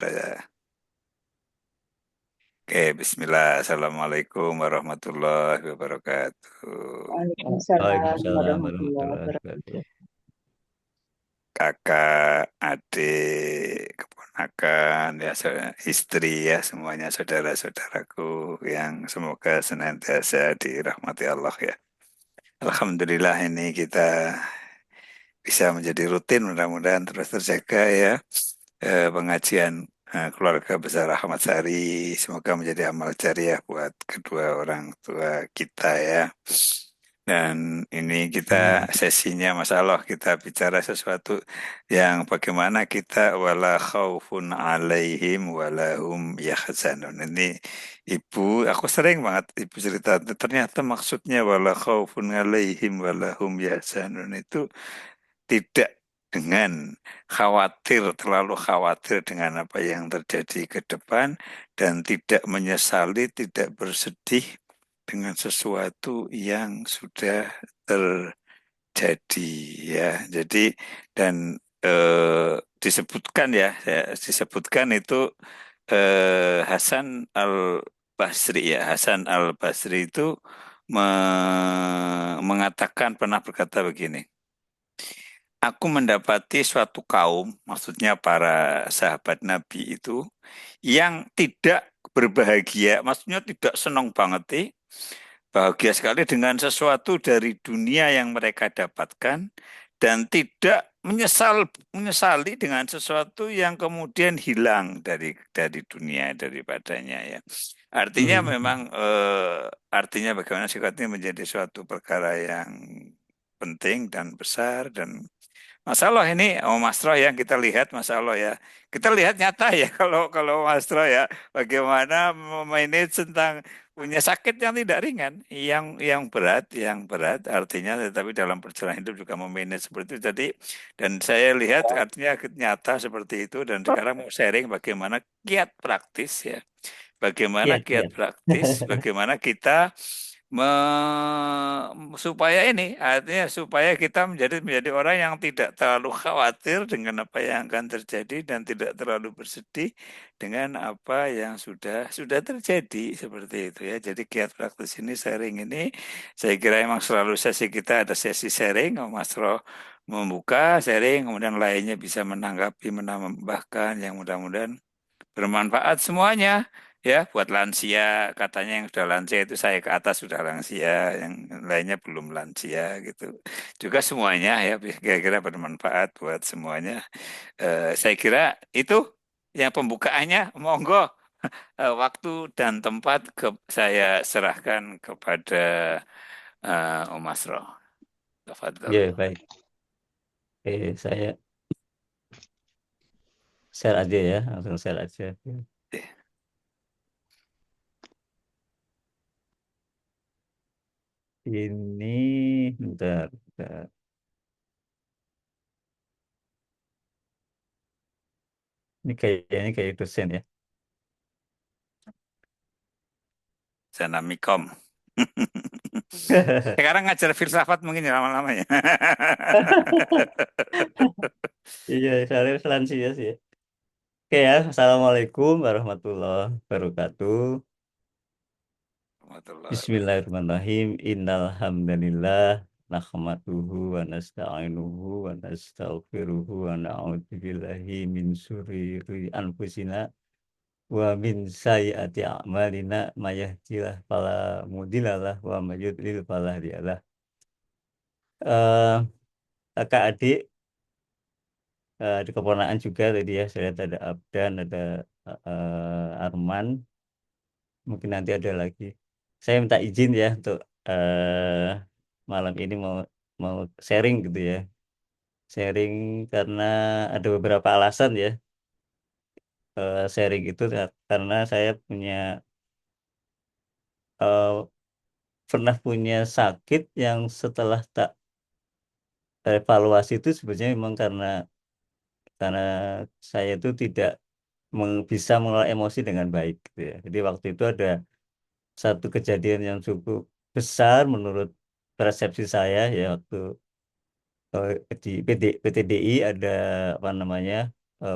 Ya. Oke, Bismillah. Assalamualaikum warahmatullahi wabarakatuh. Waalaikumsalam Waalaikumsalam warahmatullahi warahmatullahi wabarakatuh. wabarakatuh. Kakak, adik, keponakan, ya istri ya semuanya saudara-saudaraku yang semoga senantiasa dirahmati Allah ya. Alhamdulillah ini kita bisa menjadi rutin, mudah-mudahan terus terjaga ya. Pengajian keluarga besar Ahmad Sari, semoga menjadi amal jariah buat kedua orang tua kita ya. Dan ini kita Amin. sesinya Mas Allah, kita bicara sesuatu yang bagaimana kita wala khaufun alaihim wala hum yahzanun. Ini Ibu, aku sering banget Ibu cerita, ternyata maksudnya wala khaufun alaihim wala hum yahzanun itu tidak dengan khawatir, terlalu khawatir dengan apa yang terjadi ke depan dan tidak menyesali, tidak bersedih dengan sesuatu yang sudah terjadi ya. Jadi dan disebutkan ya, disebutkan itu Hasan Al Basri ya. Hasan Al Basri itu mengatakan pernah berkata begini. Aku mendapati suatu kaum, maksudnya para sahabat Nabi itu, yang tidak berbahagia, maksudnya tidak senang banget, bahagia sekali dengan sesuatu dari dunia yang mereka dapatkan, dan tidak menyesali dengan sesuatu yang kemudian hilang dari dunia daripadanya ya. Artinya Mhm. memang artinya bagaimana sikatnya menjadi suatu perkara yang penting dan besar dan masalah ini, oh Mas Roy yang kita lihat masalah ya. Kita lihat nyata ya kalau kalau Mas Roy ya bagaimana memanage tentang punya sakit yang tidak ringan, yang berat artinya tetapi dalam perjalanan hidup juga memanage seperti itu. Jadi dan saya lihat artinya nyata seperti itu dan sekarang mau sharing bagaimana kiat praktis ya. Bagaimana Iya, kiat iya. praktis, bagaimana kita supaya ini artinya supaya kita menjadi orang yang tidak terlalu khawatir dengan apa yang akan terjadi dan tidak terlalu bersedih dengan apa yang sudah terjadi seperti itu ya. Jadi kiat praktis ini sharing ini saya kira emang selalu sesi kita ada sesi sharing, Mas Ro membuka sharing, kemudian lainnya bisa menanggapi, menambahkan yang mudah-mudahan bermanfaat semuanya ya buat lansia katanya yang sudah lansia itu saya ke atas sudah lansia yang lainnya belum lansia gitu juga semuanya ya kira-kira bermanfaat buat semuanya. Saya kira itu yang pembukaannya monggo waktu dan tempat saya serahkan kepada Om Masro. Tafadhol. Ya, baik. Oke, saya share aja ya, langsung share aja. Ini, bentar, bentar. Ini kayaknya kayak dosen ya. Sana Mikom. Sekarang ngajar filsafat mungkin ya lama-lama ya. Iya, saya lansia sih ya. Oke ya, Assalamualaikum warahmatullahi wabarakatuh. Warahmatullahi wabarakatuh. Bismillahirrahmanirrahim. Innal hamdanillah nahmaduhu wa nasta'inuhu wa nastaghfiruhu wa na'udzu billahi min syururi anfusina wa min sayyiati a'malina may yahdihillahu fala mudhillalah wa may yudlil fala hadiyalah. Eh, Kakak adik, ada keponakan juga tadi ya. Saya lihat ada Abdan, ada Arman, mungkin nanti ada lagi. Saya minta izin ya untuk malam ini mau mau sharing gitu ya. Sharing karena ada beberapa alasan ya. Sharing itu karena saya punya eh, pernah punya sakit yang setelah tak evaluasi itu sebenarnya memang karena saya itu tidak bisa mengelola emosi dengan baik gitu ya. Jadi waktu itu ada satu kejadian yang cukup besar menurut persepsi saya ya waktu di PTDI ada apa namanya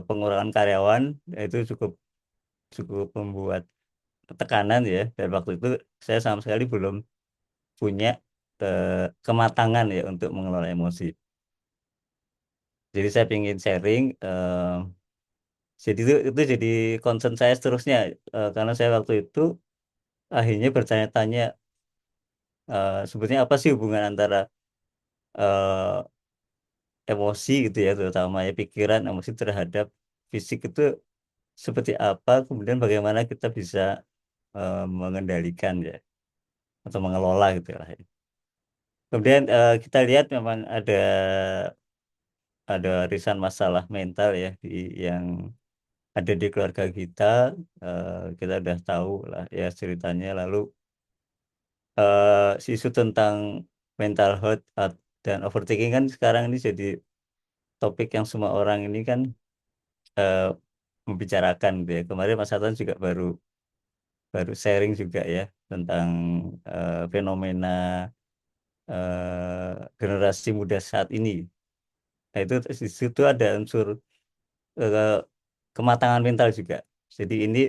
pengurangan karyawan, itu cukup cukup membuat tekanan ya. Dan waktu itu saya sama sekali belum punya kematangan ya untuk mengelola emosi. Jadi saya ingin sharing. Jadi itu jadi concern saya seterusnya, karena saya waktu itu akhirnya bertanya-tanya, sebetulnya apa sih hubungan antara eh, emosi gitu ya, terutama ya pikiran, emosi terhadap fisik itu seperti apa, kemudian bagaimana kita bisa mengendalikan ya atau mengelola gitu lah ya. Kemudian kita lihat memang ada risan masalah mental ya yang ada di keluarga kita. Kita udah tahu lah ya ceritanya. Lalu isu tentang mental health dan overthinking kan sekarang ini jadi topik yang semua orang ini kan eh, membicarakan gitu ya. Kemarin Mas Hatan juga baru baru sharing juga ya tentang fenomena generasi muda saat ini. Nah, itu di situ ada unsur eh, kematangan mental juga. Jadi ini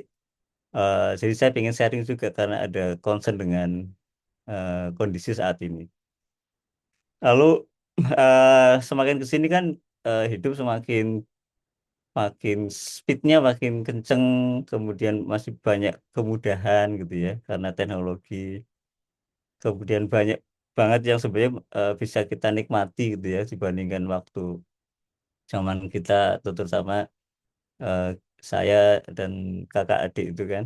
jadi saya ingin sharing juga karena ada concern dengan kondisi saat ini. Lalu semakin ke sini kan hidup semakin makin speednya makin kenceng, kemudian masih banyak kemudahan gitu ya karena teknologi. Kemudian banyak banget yang sebenarnya bisa kita nikmati gitu ya dibandingkan waktu zaman kita, terutama eh, saya dan kakak adik itu kan,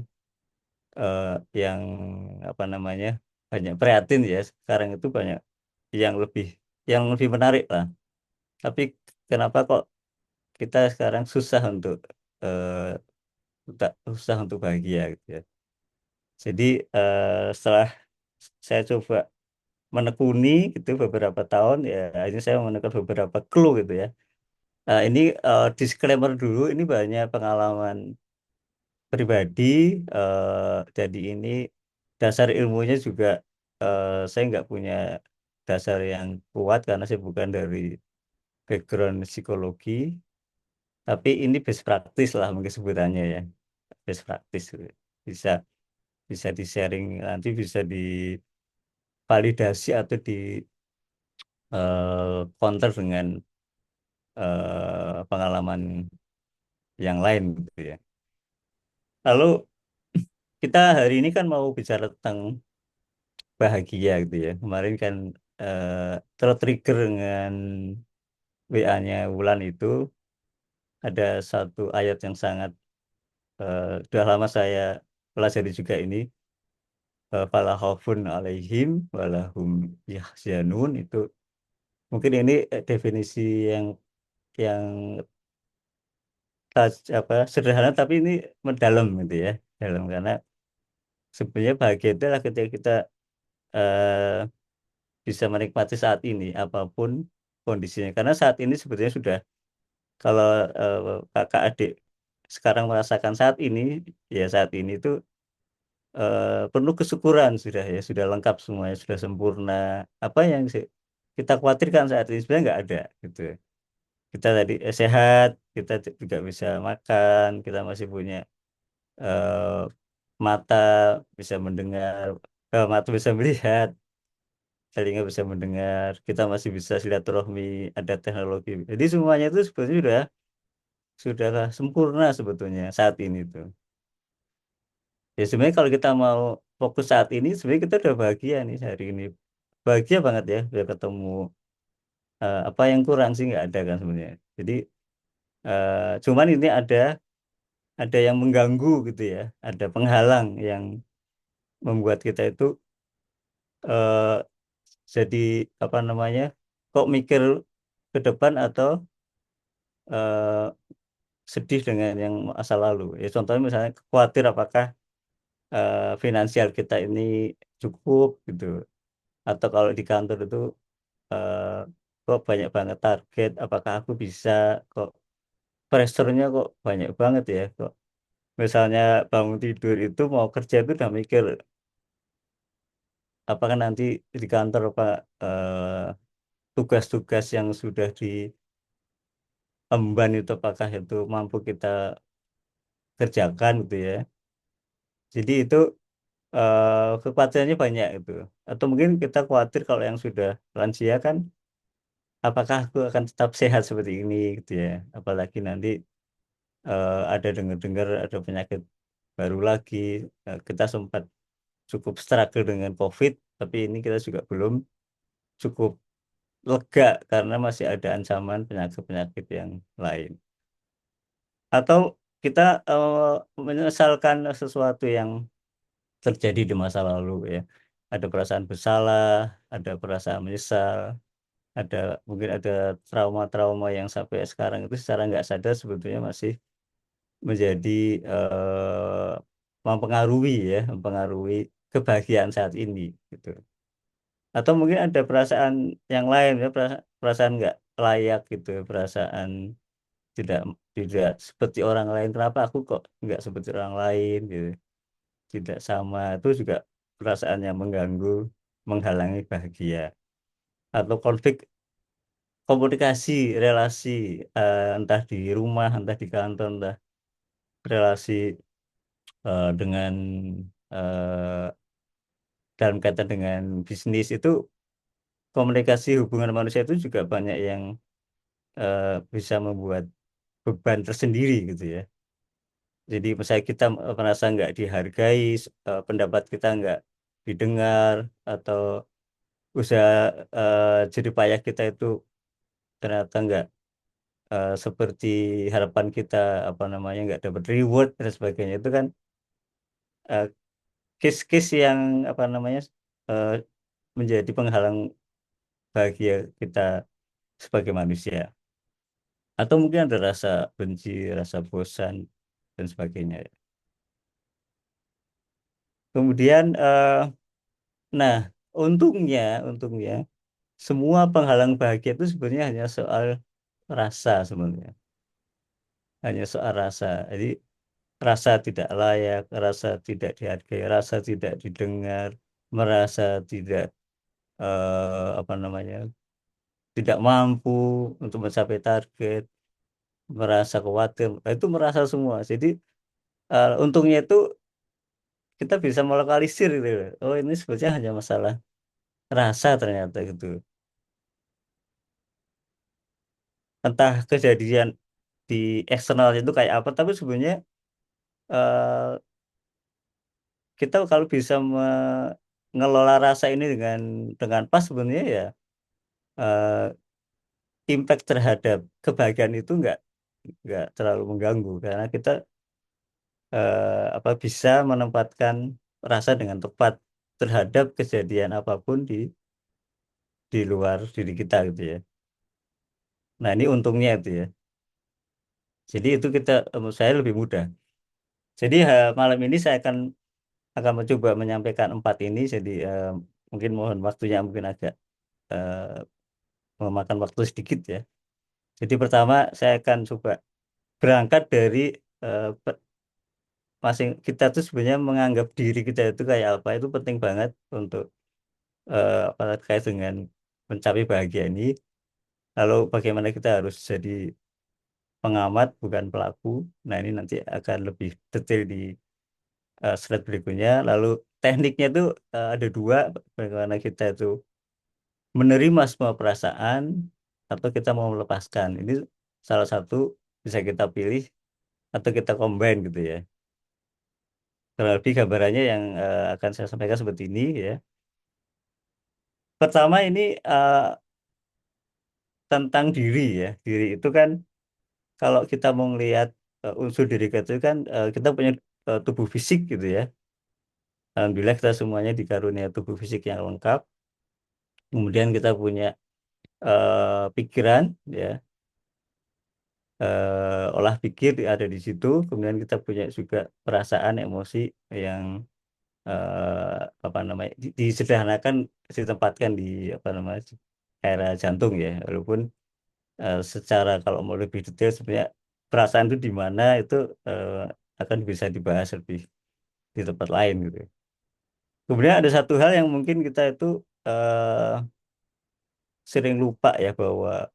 eh, yang apa namanya banyak prihatin ya. Sekarang itu banyak yang lebih menarik lah. Tapi kenapa kok kita sekarang susah untuk susah untuk bahagia gitu ya. Jadi setelah saya coba menekuni gitu beberapa tahun ya, ini saya menemukan beberapa clue gitu ya. Ini disclaimer dulu, ini banyak pengalaman pribadi. Jadi ini dasar ilmunya juga saya nggak punya dasar yang kuat karena saya bukan dari background psikologi, tapi ini best practice lah mungkin sebutannya ya, best practice gitu. Bisa bisa di sharing, nanti bisa divalidasi atau di counter dengan pengalaman yang lain gitu ya. Lalu kita hari ini kan mau bicara tentang bahagia gitu ya. Kemarin kan eh, tertrigger dengan WA-nya Wulan itu ada satu ayat yang sangat sudah lama saya pelajari juga ini, fala khaufun alaihim walahum yahzanun. Itu mungkin ini definisi yang yang apa sederhana tapi ini mendalam gitu ya. Dalam karena sebenarnya bahagia itu adalah ketika kita eh, bisa menikmati saat ini apapun kondisinya. Karena saat ini sebetulnya sudah, kalau eh, kakak adik sekarang merasakan saat ini, ya saat ini itu penuh kesyukuran sudah ya, sudah lengkap semuanya, sudah sempurna. Apa yang kita khawatirkan saat ini sebenarnya nggak ada gitu. Kita tadi sehat, kita juga bisa makan, kita masih punya eh, mata bisa mendengar, mata bisa melihat, telinga bisa mendengar, kita masih bisa silaturahmi, ada teknologi. Jadi semuanya itu sebetulnya sudah sempurna sebetulnya saat ini tuh. Ya sebenarnya kalau kita mau fokus saat ini, sebenarnya kita udah bahagia nih hari ini. Bahagia banget ya, udah ketemu apa yang kurang sih nggak ada kan sebenarnya. Jadi cuman ini ada yang mengganggu gitu ya, ada penghalang yang membuat kita itu eh, jadi apa namanya, kok mikir ke depan atau eh, sedih dengan yang masa lalu. Ya contohnya misalnya khawatir apakah finansial kita ini cukup gitu. Atau kalau di kantor itu eh, kok banyak banget target, apakah aku bisa, kok pressure-nya kok banyak banget ya. Kok misalnya bangun tidur itu mau kerja itu udah mikir apakah nanti di kantor apa tugas-tugas yang sudah emban itu apakah itu mampu kita kerjakan gitu ya. Jadi itu kekhawatirannya banyak gitu. Atau mungkin kita khawatir kalau yang sudah lansia kan, apakah aku akan tetap sehat seperti ini gitu ya. Apalagi nanti ada dengar-dengar ada penyakit baru lagi. Kita sempat cukup struggle dengan COVID, tapi ini kita juga belum cukup lega karena masih ada ancaman penyakit-penyakit yang lain. Atau kita menyesalkan sesuatu yang terjadi di masa lalu ya. Ada perasaan bersalah, ada perasaan menyesal, ada mungkin ada trauma-trauma yang sampai sekarang itu secara nggak sadar sebetulnya masih menjadi mempengaruhi ya, mempengaruhi kebahagiaan saat ini gitu. Atau mungkin ada perasaan yang lain ya, perasaan nggak layak gitu, perasaan tidak tidak seperti orang lain. Kenapa aku kok nggak seperti orang lain gitu, tidak sama, itu juga perasaan yang mengganggu, menghalangi bahagia. Atau konflik komunikasi, relasi, entah di rumah, entah di kantor, entah relasi dengan eh, dalam kaitan dengan bisnis itu, komunikasi hubungan manusia itu juga banyak yang bisa membuat beban tersendiri gitu ya. Jadi misalnya kita merasa nggak dihargai, pendapat kita nggak didengar, atau usaha jerih payah kita itu ternyata nggak seperti harapan kita, apa namanya, nggak dapat reward dan sebagainya, itu kan eh, case-case yang apa namanya eh, menjadi penghalang bahagia kita sebagai manusia. Atau mungkin ada rasa benci, rasa bosan dan sebagainya. Kemudian nah, untungnya semua penghalang bahagia itu sebenarnya hanya soal rasa sebenarnya. Hanya soal rasa. Jadi rasa tidak layak, rasa tidak dihargai, rasa tidak didengar, merasa tidak apa namanya, tidak mampu untuk mencapai target, merasa khawatir, nah, itu merasa semua. Jadi untungnya itu kita bisa melokalisir gitu loh. Oh, ini sebetulnya hanya masalah rasa ternyata gitu. Entah kejadian di eksternal itu kayak apa, tapi sebenarnya eh, kita kalau bisa mengelola rasa ini dengan pas, sebenarnya ya eh, impact terhadap kebahagiaan itu nggak terlalu mengganggu karena kita apa bisa menempatkan rasa dengan tepat terhadap kejadian apapun di luar diri kita gitu ya. Nah, ini untungnya itu ya. Jadi itu kita menurut saya lebih mudah. Jadi malam ini saya akan mencoba menyampaikan empat ini. Jadi mungkin mohon waktunya mungkin agak eh, memakan waktu sedikit ya. Jadi pertama saya akan coba berangkat dari masing kita tuh sebenarnya menganggap diri kita itu kayak apa, itu penting banget untuk apa terkait dengan mencapai bahagia ini. Lalu bagaimana kita harus jadi pengamat bukan pelaku. Nah, ini nanti akan lebih detail di slide berikutnya. Lalu tekniknya itu ada dua, bagaimana kita itu menerima semua perasaan atau kita mau melepaskan. Ini salah satu bisa kita pilih atau kita combine gitu ya. Kurang lebih gambarannya yang akan saya sampaikan seperti ini ya. Pertama ini tentang diri ya. Diri itu kan kalau kita mau ngelihat unsur diri kita itu kan kita punya tubuh fisik gitu ya. Alhamdulillah kita semuanya dikarunia tubuh fisik yang lengkap. Kemudian kita punya pikiran ya, olah pikir ada di situ. Kemudian kita punya juga perasaan, emosi yang apa namanya disederhanakan, ditempatkan di apa namanya area jantung ya. Walaupun secara kalau mau lebih detail sebenarnya perasaan itu di mana itu eh, akan bisa dibahas lebih di tempat lain gitu. Kemudian ada satu hal yang mungkin kita itu sering lupa ya, bahwa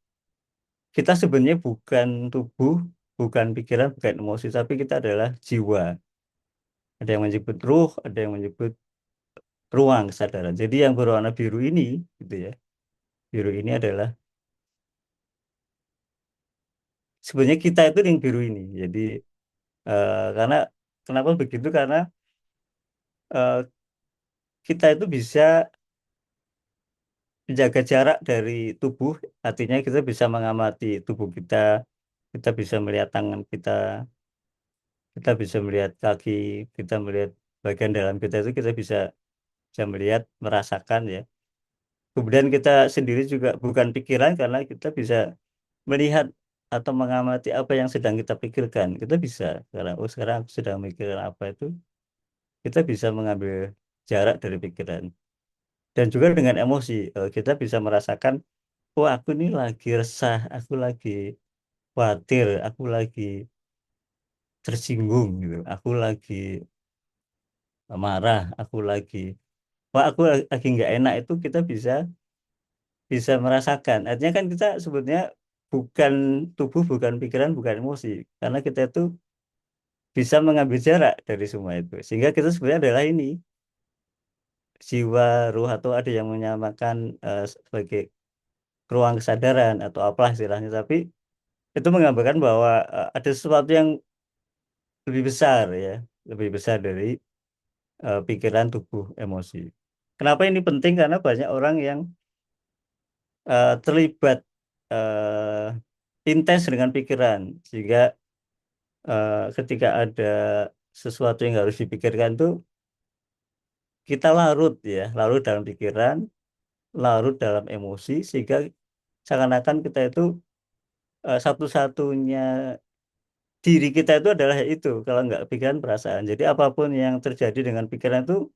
kita sebenarnya bukan tubuh, bukan pikiran, bukan emosi, tapi kita adalah jiwa. Ada yang menyebut ruh, ada yang menyebut ruang kesadaran. Jadi yang berwarna biru ini, gitu ya, biru ini adalah sebenarnya kita itu yang biru ini. Jadi karena kenapa begitu? Karena eh, kita itu bisa menjaga jarak dari tubuh, artinya kita bisa mengamati tubuh kita, kita bisa melihat tangan kita bisa melihat kaki, kita melihat bagian dalam kita itu kita bisa bisa melihat, merasakan ya. Kemudian kita sendiri juga bukan pikiran karena kita bisa melihat atau mengamati apa yang sedang kita pikirkan. Kita bisa, sekarang, oh sekarang aku sedang memikirkan apa itu, kita bisa mengambil jarak dari pikiran. Dan juga dengan emosi, kita bisa merasakan, oh aku ini lagi resah, aku lagi khawatir, aku lagi tersinggung gitu, aku lagi marah, aku lagi, wah aku lagi nggak enak itu kita bisa bisa merasakan. Artinya kan kita sebetulnya bukan tubuh, bukan pikiran, bukan emosi, karena kita itu bisa mengambil jarak dari semua itu. Sehingga kita sebenarnya adalah ini jiwa, ruh atau ada yang menyamakan sebagai ruang kesadaran atau apalah istilahnya. Tapi itu menggambarkan bahwa ada sesuatu yang lebih besar ya, lebih besar dari pikiran, tubuh, emosi. Kenapa ini penting? Karena banyak orang yang terlibat intens dengan pikiran, sehingga ketika ada sesuatu yang harus dipikirkan tuh kita larut ya, larut dalam pikiran, larut dalam emosi, sehingga seakan-akan kita itu satu-satunya diri kita itu adalah itu, kalau nggak pikiran perasaan. Jadi apapun yang terjadi dengan pikiran itu,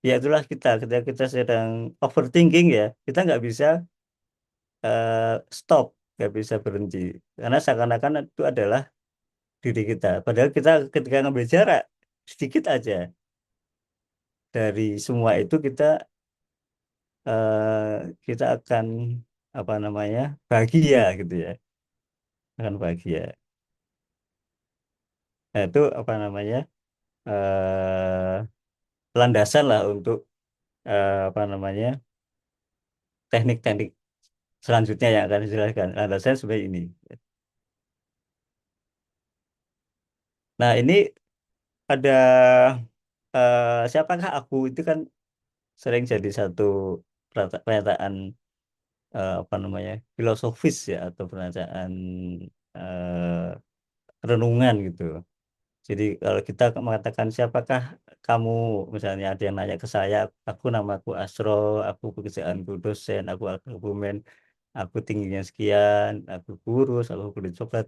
ya itulah kita. Ketika kita sedang overthinking ya, kita nggak bisa eh, stop, nggak bisa berhenti. Karena seakan-akan itu adalah diri kita. Padahal kita ketika ngambil jarak sedikit aja dari semua itu, kita akan apa namanya bahagia gitu ya, akan bahagia. Nah, itu apa namanya landasan lah untuk apa namanya teknik-teknik selanjutnya yang akan dijelaskan. Landasan seperti ini. Nah, ini ada siapakah aku itu kan sering jadi satu pernyataan apa namanya filosofis ya, atau pernyataan renungan gitu. Jadi kalau kita mengatakan siapakah kamu, misalnya ada yang nanya ke saya, aku namaku Asro, aku pekerjaanku dosen, aku argumen, aku tingginya sekian, aku kurus, aku kulit coklat,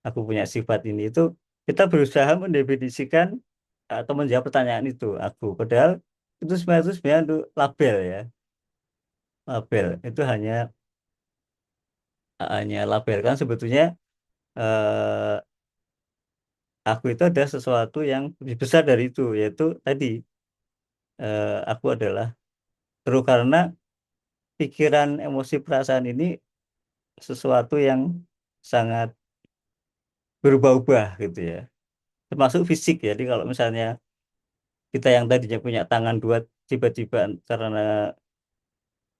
aku punya sifat ini itu, kita berusaha mendefinisikan atau menjawab pertanyaan itu aku. Padahal itu sebenarnya untuk label ya, label itu hanya label kan sebetulnya. eh, aku itu ada sesuatu yang lebih besar dari itu, yaitu tadi aku adalah terus karena pikiran, emosi, perasaan ini sesuatu yang sangat berubah-ubah gitu ya. Termasuk fisik ya. Jadi kalau misalnya kita yang tadinya punya tangan dua, tiba-tiba karena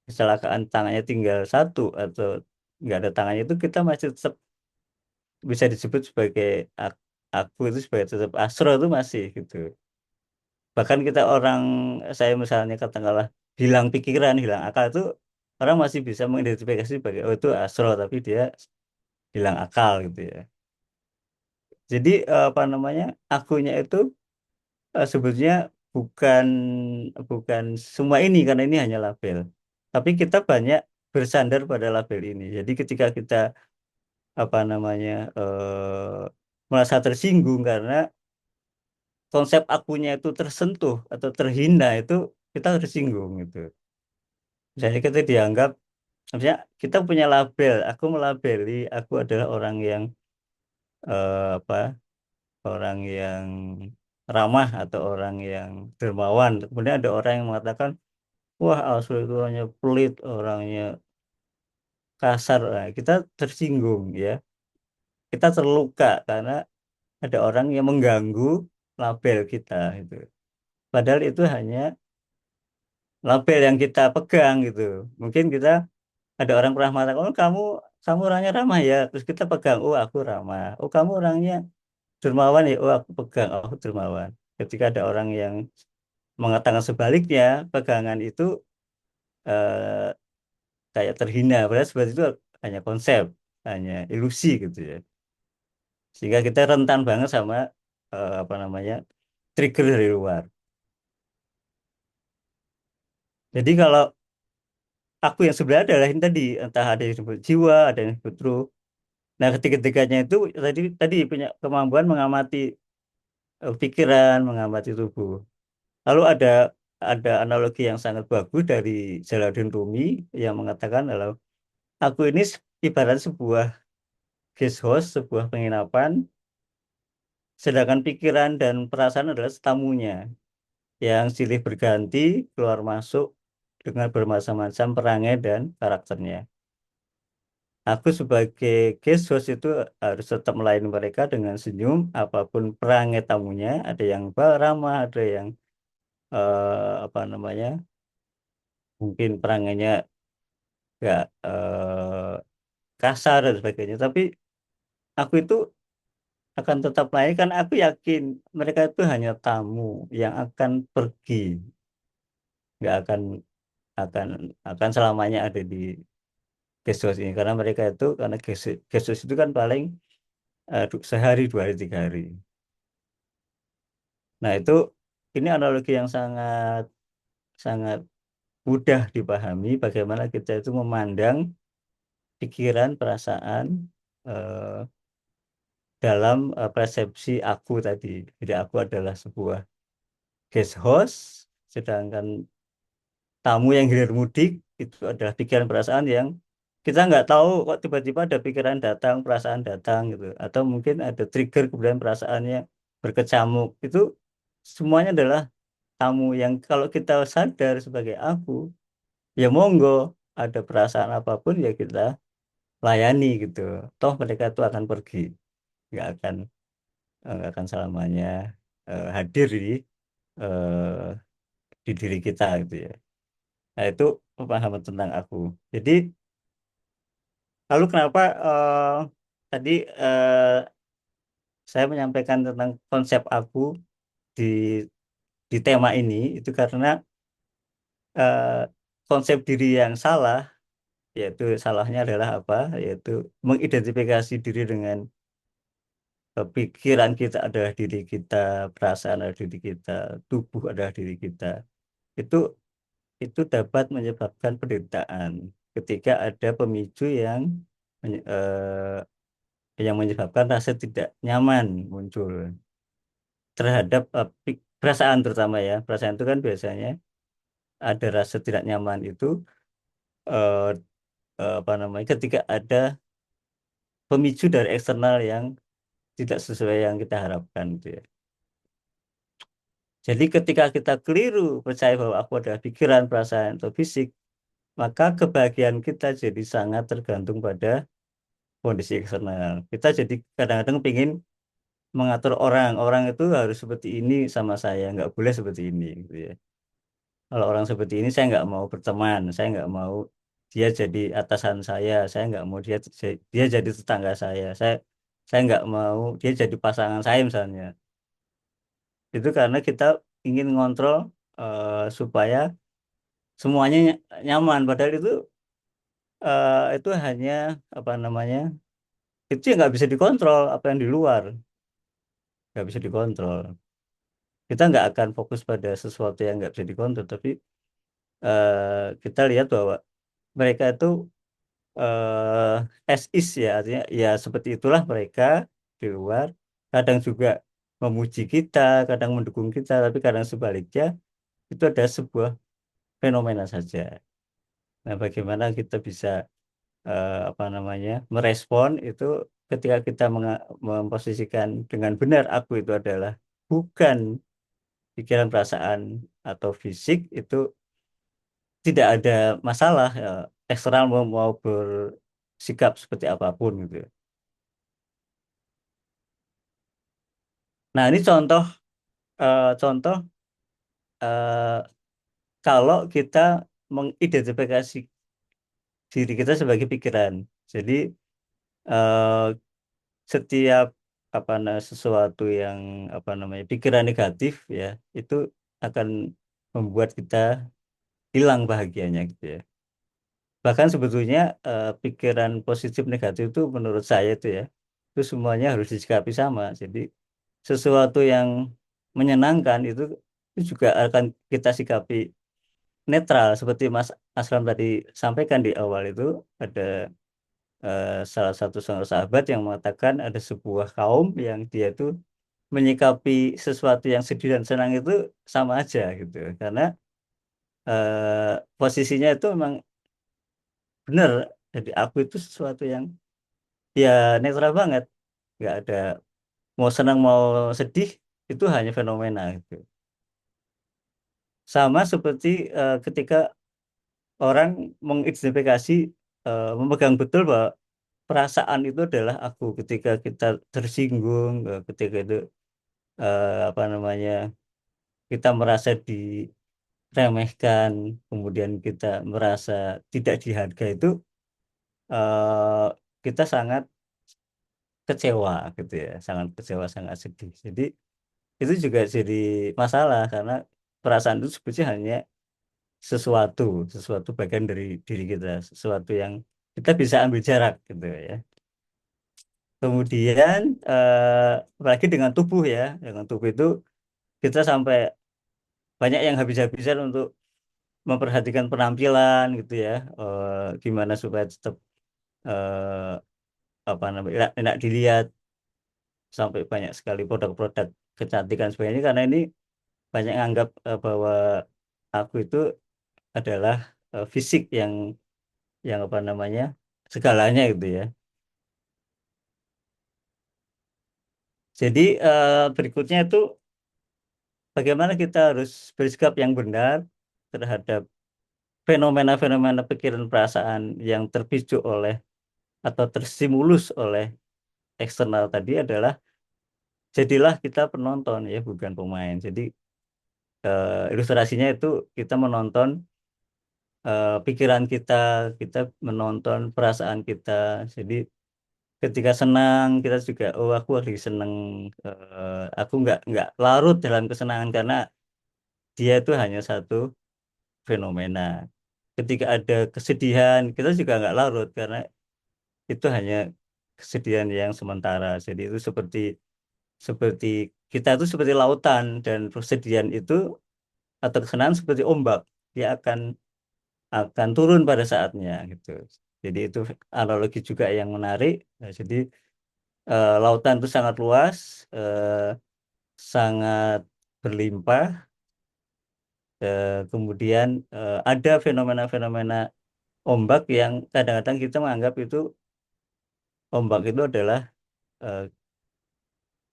kecelakaan tangannya tinggal satu atau nggak ada tangannya, itu kita masih tetap bisa disebut sebagai aku itu sebagai tetap Asro itu masih gitu. Bahkan kita orang, saya misalnya katakanlah hilang pikiran, hilang akal itu, orang masih bisa mengidentifikasi sebagai oh itu Asro, tapi dia hilang akal gitu ya. Jadi apa namanya akunya itu sebetulnya bukan bukan semua ini, karena ini hanya label. Tapi kita banyak bersandar pada label ini. Jadi ketika kita apa namanya merasa tersinggung karena konsep akunya itu tersentuh atau terhina, itu kita tersinggung gitu. Misalnya kita dianggap, maksudnya kita punya label, aku melabeli aku adalah orang yang apa orang yang ramah atau orang yang dermawan. Kemudian ada orang yang mengatakan, wah Also itu hanya pelit, orangnya kasar, nah, kita tersinggung ya, kita terluka karena ada orang yang mengganggu label kita itu. Padahal itu hanya label yang kita pegang gitu. Mungkin kita ada orang pernah mengatakan, oh kamu orangnya ramah ya, terus kita pegang, oh aku ramah. Oh kamu orangnya dermawan ya, oh aku pegang, oh aku dermawan. Ketika ada orang yang mengatakan sebaliknya, pegangan itu eh, kayak terhina. Padahal sebenarnya itu hanya konsep, hanya ilusi gitu ya. Sehingga kita rentan banget sama apa namanya trigger dari luar. Jadi kalau aku yang sebenarnya adalah ini tadi, entah ada yang disebut jiwa, ada yang disebut ruh. Nah, ketiga-tiganya itu tadi tadi punya kemampuan mengamati pikiran, mengamati tubuh. Lalu ada analogi yang sangat bagus dari Jalaluddin Rumi yang mengatakan kalau aku ini ibarat sebuah guest house, sebuah penginapan, sedangkan pikiran dan perasaan adalah tamunya yang silih berganti keluar masuk dengan bermacam-macam perangai dan karakternya. Aku sebagai guest host itu harus tetap melayani mereka dengan senyum, apapun perangai tamunya. Ada yang ramah, ada yang apa namanya, mungkin perangainya gak kasar dan sebagainya. Tapi aku itu akan tetap melayani kan aku yakin mereka itu hanya tamu yang akan pergi, nggak akan akan selamanya ada di guest house ini karena mereka itu karena guest house itu kan paling sehari 2 hari 3 hari. Nah, itu ini analogi yang sangat sangat mudah dipahami bagaimana kita itu memandang pikiran, perasaan eh, dalam persepsi aku tadi. Jadi aku adalah sebuah guest host, sedangkan tamu yang hilir mudik itu adalah pikiran perasaan yang kita nggak tahu kok tiba-tiba ada pikiran datang, perasaan datang gitu. Atau mungkin ada trigger kemudian perasaannya berkecamuk. Itu semuanya adalah tamu yang kalau kita sadar sebagai aku, ya monggo ada perasaan apapun ya kita layani gitu. Toh mereka itu akan pergi, nggak akan nggak akan selamanya hadir di diri kita gitu ya. Nah itu pemahaman tentang aku. Jadi lalu kenapa tadi saya menyampaikan tentang konsep aku di di tema ini itu karena eh, konsep diri yang salah, yaitu salahnya adalah apa? Yaitu mengidentifikasi diri dengan pikiran kita adalah diri kita, perasaan adalah diri kita, tubuh adalah diri kita. Itu itu dapat menyebabkan penderitaan ketika ada pemicu yang menyebabkan rasa tidak nyaman muncul terhadap perasaan terutama ya. Perasaan itu kan biasanya ada rasa tidak nyaman itu eh, apa namanya ketika ada pemicu dari eksternal yang tidak sesuai yang kita harapkan gitu ya. Jadi ketika kita keliru percaya bahwa aku adalah pikiran, perasaan, atau fisik, maka kebahagiaan kita jadi sangat tergantung pada kondisi eksternal. Kita jadi kadang-kadang ingin mengatur orang, orang itu harus seperti ini sama saya, nggak boleh seperti ini, gitu ya. Kalau orang seperti ini saya nggak mau berteman, saya nggak mau dia jadi atasan saya nggak mau dia jadi tetangga saya nggak mau dia jadi pasangan saya misalnya. Itu karena kita ingin ngontrol supaya semuanya nyaman. Padahal itu hanya apa namanya itu yang nggak bisa dikontrol apa yang di luar nggak bisa dikontrol. Kita nggak akan fokus pada sesuatu yang nggak bisa dikontrol, tapi kita lihat bahwa mereka itu as is ya, artinya ya seperti itulah mereka di luar. Kadang juga memuji kita, kadang mendukung kita, tapi kadang sebaliknya itu ada sebuah fenomena saja. Nah, bagaimana kita bisa apa namanya merespon itu ketika kita memposisikan dengan benar aku itu adalah bukan pikiran, perasaan atau fisik itu tidak ada masalah ya. Eksternal mau sikap seperti apapun gitu. Nah, ini contoh eh, kalau kita mengidentifikasi diri kita sebagai pikiran. Jadi eh, setiap sesuatu yang pikiran negatif ya itu akan membuat kita hilang bahagianya gitu ya. Bahkan sebetulnya pikiran positif negatif itu menurut saya itu semuanya harus disikapi sama. Jadi sesuatu yang menyenangkan itu juga akan kita sikapi netral seperti Mas Aslam tadi sampaikan di awal itu ada salah satu seorang sahabat yang mengatakan ada sebuah kaum yang dia itu menyikapi sesuatu yang sedih dan senang itu sama aja gitu karena posisinya itu memang benar. Jadi aku itu sesuatu yang ya netral banget, nggak ada mau senang mau sedih, itu hanya fenomena gitu. Sama seperti ketika orang mengidentifikasi memegang betul bahwa perasaan itu adalah aku ketika kita tersinggung, ketika itu kita merasa diremehkan, kemudian kita merasa tidak dihargai itu eh, kita sangat kecewa gitu ya, sangat kecewa, sangat sedih. Jadi itu juga jadi masalah karena perasaan itu sebetulnya hanya sesuatu, sesuatu bagian dari diri kita, sesuatu yang kita bisa ambil jarak gitu ya. Kemudian apalagi dengan tubuh ya, dengan tubuh itu kita sampai banyak yang habis-habisan untuk memperhatikan penampilan gitu ya, gimana supaya tetap eh, enak, enak dilihat, sampai banyak sekali produk-produk kecantikan sebagainya karena ini banyak menganggap bahwa aku itu adalah fisik yang segalanya gitu ya. Jadi berikutnya itu bagaimana kita harus bersikap yang benar terhadap fenomena-fenomena pikiran perasaan yang terpicu oleh atau terstimulus oleh eksternal tadi adalah jadilah kita penonton ya bukan pemain. Jadi ilustrasinya itu kita menonton pikiran kita, kita menonton perasaan kita. Jadi ketika senang kita juga oh aku lagi seneng, aku nggak larut dalam kesenangan karena dia itu hanya satu fenomena. Ketika ada kesedihan kita juga nggak larut karena itu hanya kesedihan yang sementara. Jadi itu seperti seperti kita itu seperti lautan dan kesedihan itu atau kesenangan seperti ombak, dia akan turun pada saatnya gitu. Jadi itu analogi juga yang menarik. Nah, jadi lautan itu sangat luas, sangat berlimpah. Kemudian ada fenomena-fenomena ombak yang kadang-kadang kita menganggap itu ombak itu adalah eh,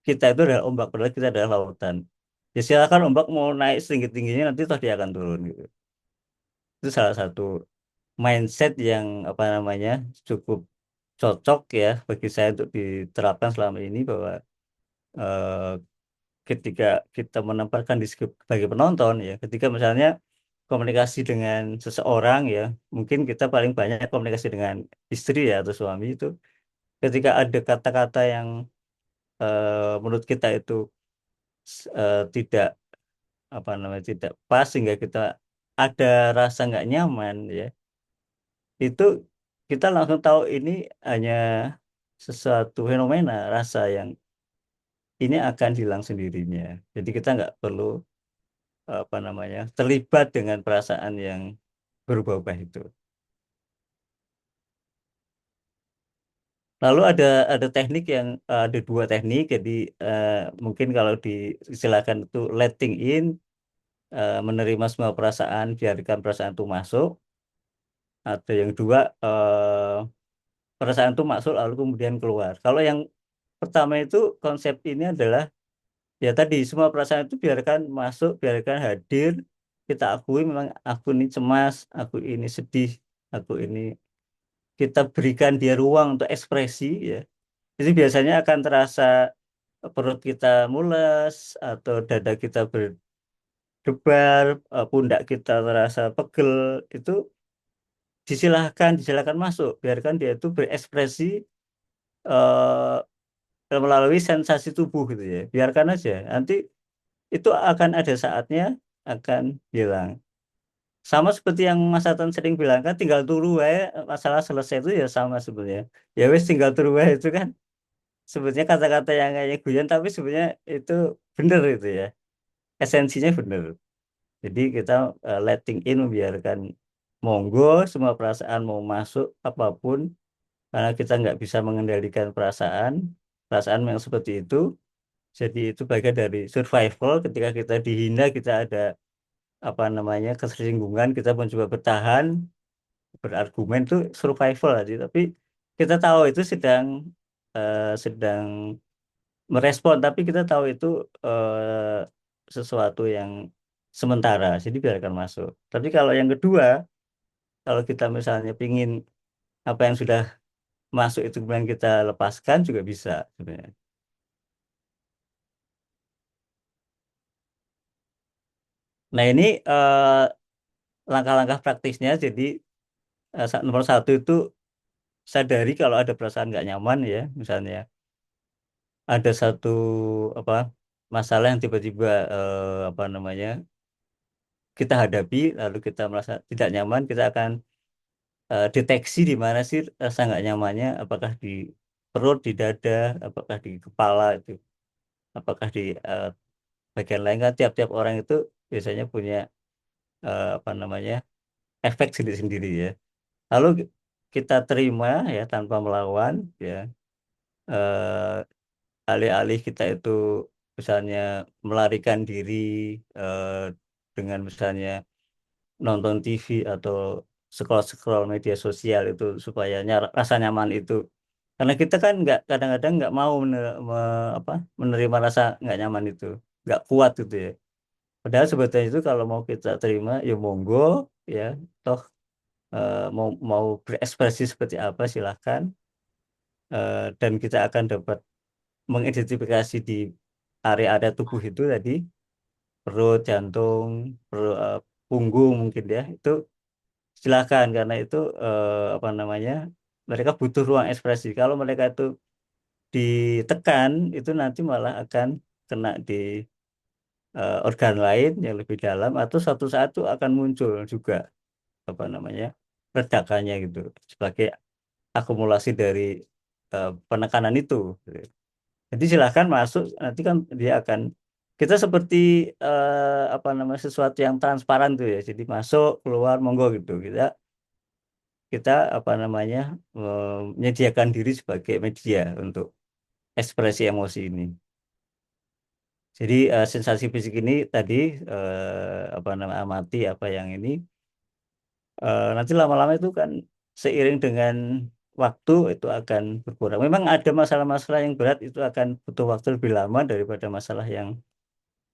kita itu adalah ombak, padahal kita adalah lautan. Ya silakan ombak mau naik setinggi-tingginya nanti toh dia akan turun gitu. Itu salah satu mindset yang cukup cocok ya bagi saya untuk diterapkan selama ini bahwa eh, ketika kita menempatkan di sebagai penonton ya ketika misalnya komunikasi dengan seseorang ya mungkin kita paling banyak komunikasi dengan istri ya atau suami itu ketika ada kata-kata yang menurut kita itu tidak tidak pas sehingga kita ada rasa nggak nyaman ya itu kita langsung tahu ini hanya sesuatu fenomena rasa yang ini akan hilang sendirinya. Jadi kita nggak perlu terlibat dengan perasaan yang berubah-ubah itu. Lalu ada teknik yang ada dua teknik. Jadi eh, mungkin kalau diistilahkan itu letting in, menerima semua perasaan, biarkan perasaan itu masuk. Ada yang dua perasaan itu masuk lalu kemudian keluar. Kalau yang pertama itu konsep ini adalah ya tadi semua perasaan itu biarkan masuk, biarkan hadir. Kita akui memang aku ini cemas, aku ini sedih, aku ini kita berikan dia ruang untuk ekspresi ya, itu biasanya akan terasa perut kita mules atau dada kita berdebar, pundak kita terasa pegel, itu disilahkan masuk, biarkan dia itu berekspresi melalui sensasi tubuh gitu ya, biarkan aja, nanti itu akan ada saatnya akan hilang. Sama seperti yang Mas Atan sering bilang kan, tinggal turu wae masalah selesai, itu ya sama sebenarnya. Ya wes tinggal turu wae itu kan sebetulnya kata-kata yang kayak guyon, tapi sebenarnya itu bener itu ya. Esensinya bener. Jadi kita letting in, membiarkan monggo semua perasaan mau masuk apapun, karena kita nggak bisa mengendalikan perasaan, perasaan yang seperti itu. Jadi itu bagian dari survival. Ketika kita dihina, kita ada apa namanya ketersinggungan, kita mencoba bertahan, berargumen, itu survival aja. Tapi kita tahu itu sedang merespon, tapi kita tahu itu sesuatu yang sementara, jadi biarkan masuk. Tapi kalau yang kedua, kalau kita misalnya pingin apa yang sudah masuk itu kemudian kita lepaskan, juga bisa sebenarnya. Nah ini langkah-langkah praktisnya. Jadi nomor satu itu sadari kalau ada perasaan nggak nyaman ya, misalnya ada satu apa masalah yang tiba-tiba apa namanya kita hadapi, lalu kita merasa tidak nyaman, kita akan deteksi di mana sih rasa nggak nyamannya, apakah di perut, di dada, apakah di kepala itu, apakah di eh, bagian lain. Kan tiap-tiap orang itu biasanya punya apa namanya efek sendiri-sendiri ya. Lalu kita terima ya tanpa melawan ya. Alih-alih kita itu misalnya melarikan diri eh, dengan misalnya nonton TV atau scroll-scroll media sosial itu supaya rasa nyaman itu, karena kita kan nggak, kadang-kadang nggak mau apa, menerima rasa nggak nyaman itu, nggak kuat gitu ya. Padahal sebetulnya itu kalau mau kita terima ya monggo ya, toh mau mau berekspresi seperti apa silahkan. Dan kita akan dapat mengidentifikasi di area-area tubuh itu tadi, perut, jantung, punggung mungkin ya, itu silakan, karena itu apa namanya mereka butuh ruang ekspresi. Kalau mereka itu ditekan, itu nanti malah akan kena di organ lain yang lebih dalam, atau suatu saat itu akan muncul juga apa namanya ledakannya gitu, sebagai akumulasi dari penekanan itu. Jadi silahkan masuk, nanti kan dia akan, kita seperti apa namanya sesuatu yang transparan tuh ya. Jadi masuk keluar monggo gitu. Kita apa namanya menyediakan diri sebagai media untuk ekspresi emosi ini. Jadi sensasi fisik ini tadi apa namanya amati apa yang ini, nanti lama-lama itu kan seiring dengan waktu itu akan berkurang. Memang ada masalah-masalah yang berat itu akan butuh waktu lebih lama daripada masalah yang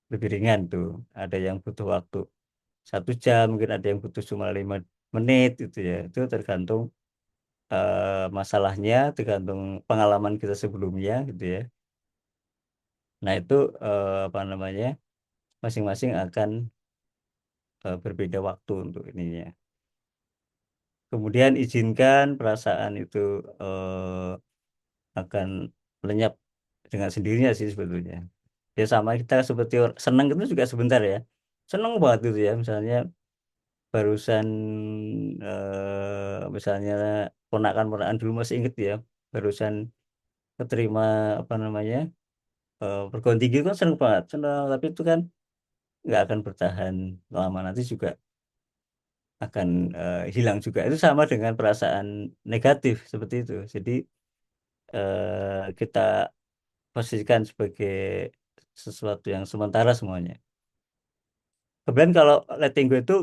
lebih ringan tuh. Ada yang butuh waktu 1 jam, mungkin ada yang butuh cuma 5 menit gitu ya. Itu tergantung masalahnya, tergantung pengalaman kita sebelumnya gitu ya. Nah itu apa namanya masing-masing akan berbeda waktu untuk ininya. Kemudian izinkan perasaan itu akan lenyap dengan sendirinya sih sebetulnya. Ya sama kita seperti senang itu juga sebentar ya. Senang banget gitu ya, misalnya barusan misalnya ponakan-ponakan dulu masih inget ya, barusan keterima apa namanya perguruan tinggi, kan seneng banget, seneng, tapi itu kan nggak akan bertahan lama, nanti juga akan hilang juga. Itu sama dengan perasaan negatif seperti itu. Jadi kita posisikan sebagai sesuatu yang sementara semuanya. Kemudian kalau letting go itu,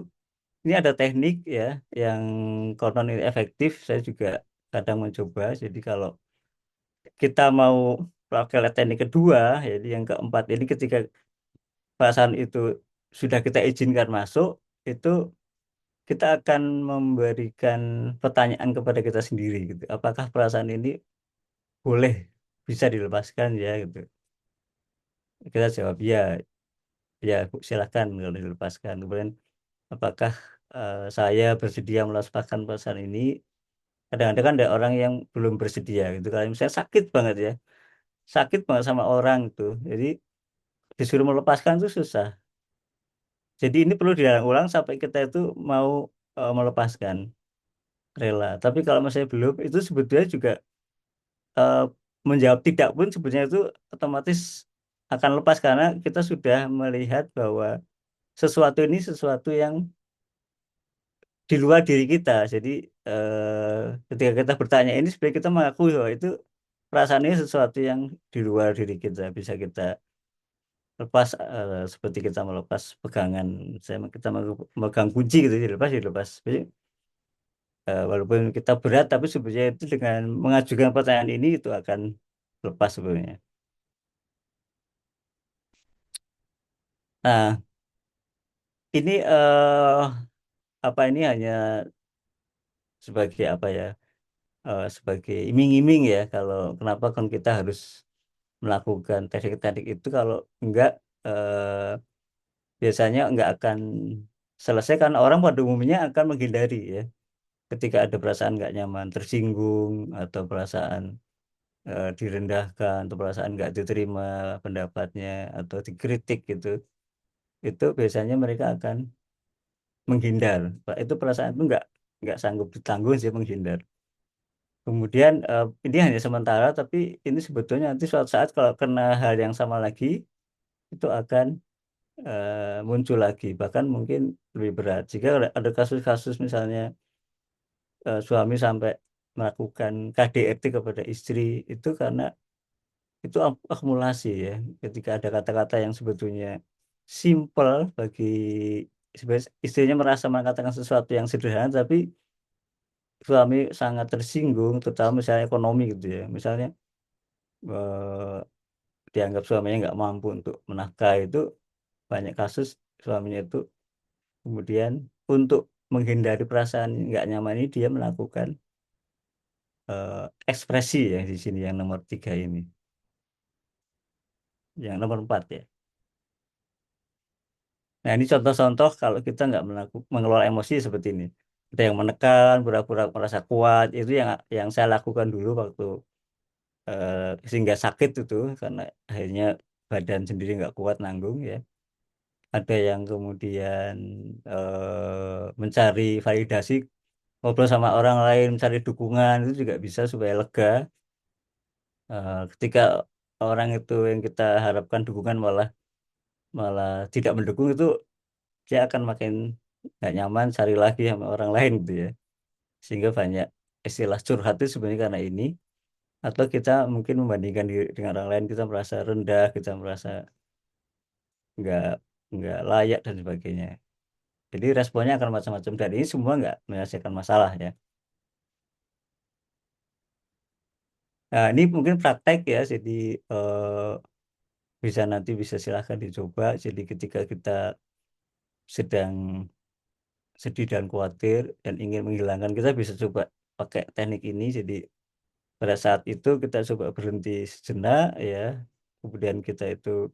ini ada teknik ya yang konon ini efektif. Saya juga kadang mencoba. Jadi kalau kita mau pakai teknik kedua, jadi yang keempat ini, ketika perasaan itu sudah kita izinkan masuk, itu kita akan memberikan pertanyaan kepada kita sendiri gitu. Apakah perasaan ini boleh bisa dilepaskan ya gitu. Kita jawab ya, ya Bu, silakan kalau dilepaskan. Kemudian apakah saya bersedia melepaskan perasaan ini? Kadang-kadang kan ada orang yang belum bersedia gitu. Kalau misalnya sakit banget ya, sakit banget sama orang tuh. Jadi disuruh melepaskan itu susah. Jadi ini perlu diulang sampai kita itu mau melepaskan, rela. Tapi kalau misalnya belum, itu sebetulnya juga eh, menjawab tidak pun sebetulnya itu otomatis akan lepas karena kita sudah melihat bahwa sesuatu ini sesuatu yang di luar diri kita. Jadi ketika kita bertanya ini sebenarnya kita mengakui bahwa itu perasaan ini sesuatu yang di luar diri kita bisa kita lepas seperti kita melepas pegangan saya kita memegang kunci gitu dilepas dilepas. Jadi, walaupun kita berat tapi sebenarnya itu dengan mengajukan pertanyaan ini itu akan lepas sebenarnya. Nah, ini apa ini hanya sebagai apa ya? Sebagai iming-iming ya kalau kenapa kan kita harus melakukan teknik-teknik itu kalau enggak biasanya enggak akan selesai karena orang pada umumnya akan menghindari ya ketika ada perasaan enggak nyaman, tersinggung atau perasaan direndahkan atau perasaan enggak diterima pendapatnya atau dikritik gitu. Itu biasanya mereka akan menghindar. Itu perasaan itu enggak sanggup ditanggung sih menghindar. Kemudian ini hanya sementara, tapi ini sebetulnya nanti suatu saat kalau kena hal yang sama lagi, itu akan muncul lagi, bahkan mungkin lebih berat. Jika ada kasus-kasus misalnya suami sampai melakukan KDRT kepada istri, itu karena itu akumulasi ya. Ketika ada kata-kata yang sebetulnya simple bagi sebenarnya istrinya merasa mengatakan sesuatu yang sederhana, tapi suami sangat tersinggung, terutama misalnya ekonomi gitu ya. Misalnya eh, dianggap suaminya nggak mampu untuk menafkahi itu banyak kasus suaminya itu kemudian untuk menghindari perasaan nggak nyaman ini dia melakukan ekspresi ya di sini yang nomor tiga ini, yang nomor empat ya. Nah ini contoh-contoh kalau kita nggak mengelola emosi seperti ini. Ada yang menekan, pura-pura merasa kuat, itu yang saya lakukan dulu waktu sehingga sakit itu karena akhirnya badan sendiri nggak kuat nanggung ya. Ada yang kemudian mencari validasi, ngobrol sama orang lain, mencari dukungan itu juga bisa supaya lega. Ketika orang itu yang kita harapkan dukungan malah malah tidak mendukung itu dia akan makin nggak nyaman cari lagi sama orang lain gitu ya. Sehingga banyak istilah curhat itu sebenarnya karena ini atau kita mungkin membandingkan diri dengan orang lain kita merasa rendah, kita merasa nggak nggak layak dan sebagainya. Jadi responnya akan macam-macam dan ini semua nggak menyelesaikan masalah ya. Nah, ini mungkin praktek ya, jadi bisa nanti bisa silahkan dicoba. Jadi ketika kita sedang sedih dan khawatir dan ingin menghilangkan, kita bisa coba pakai teknik ini. Jadi pada saat itu kita coba berhenti sejenak ya, kemudian kita itu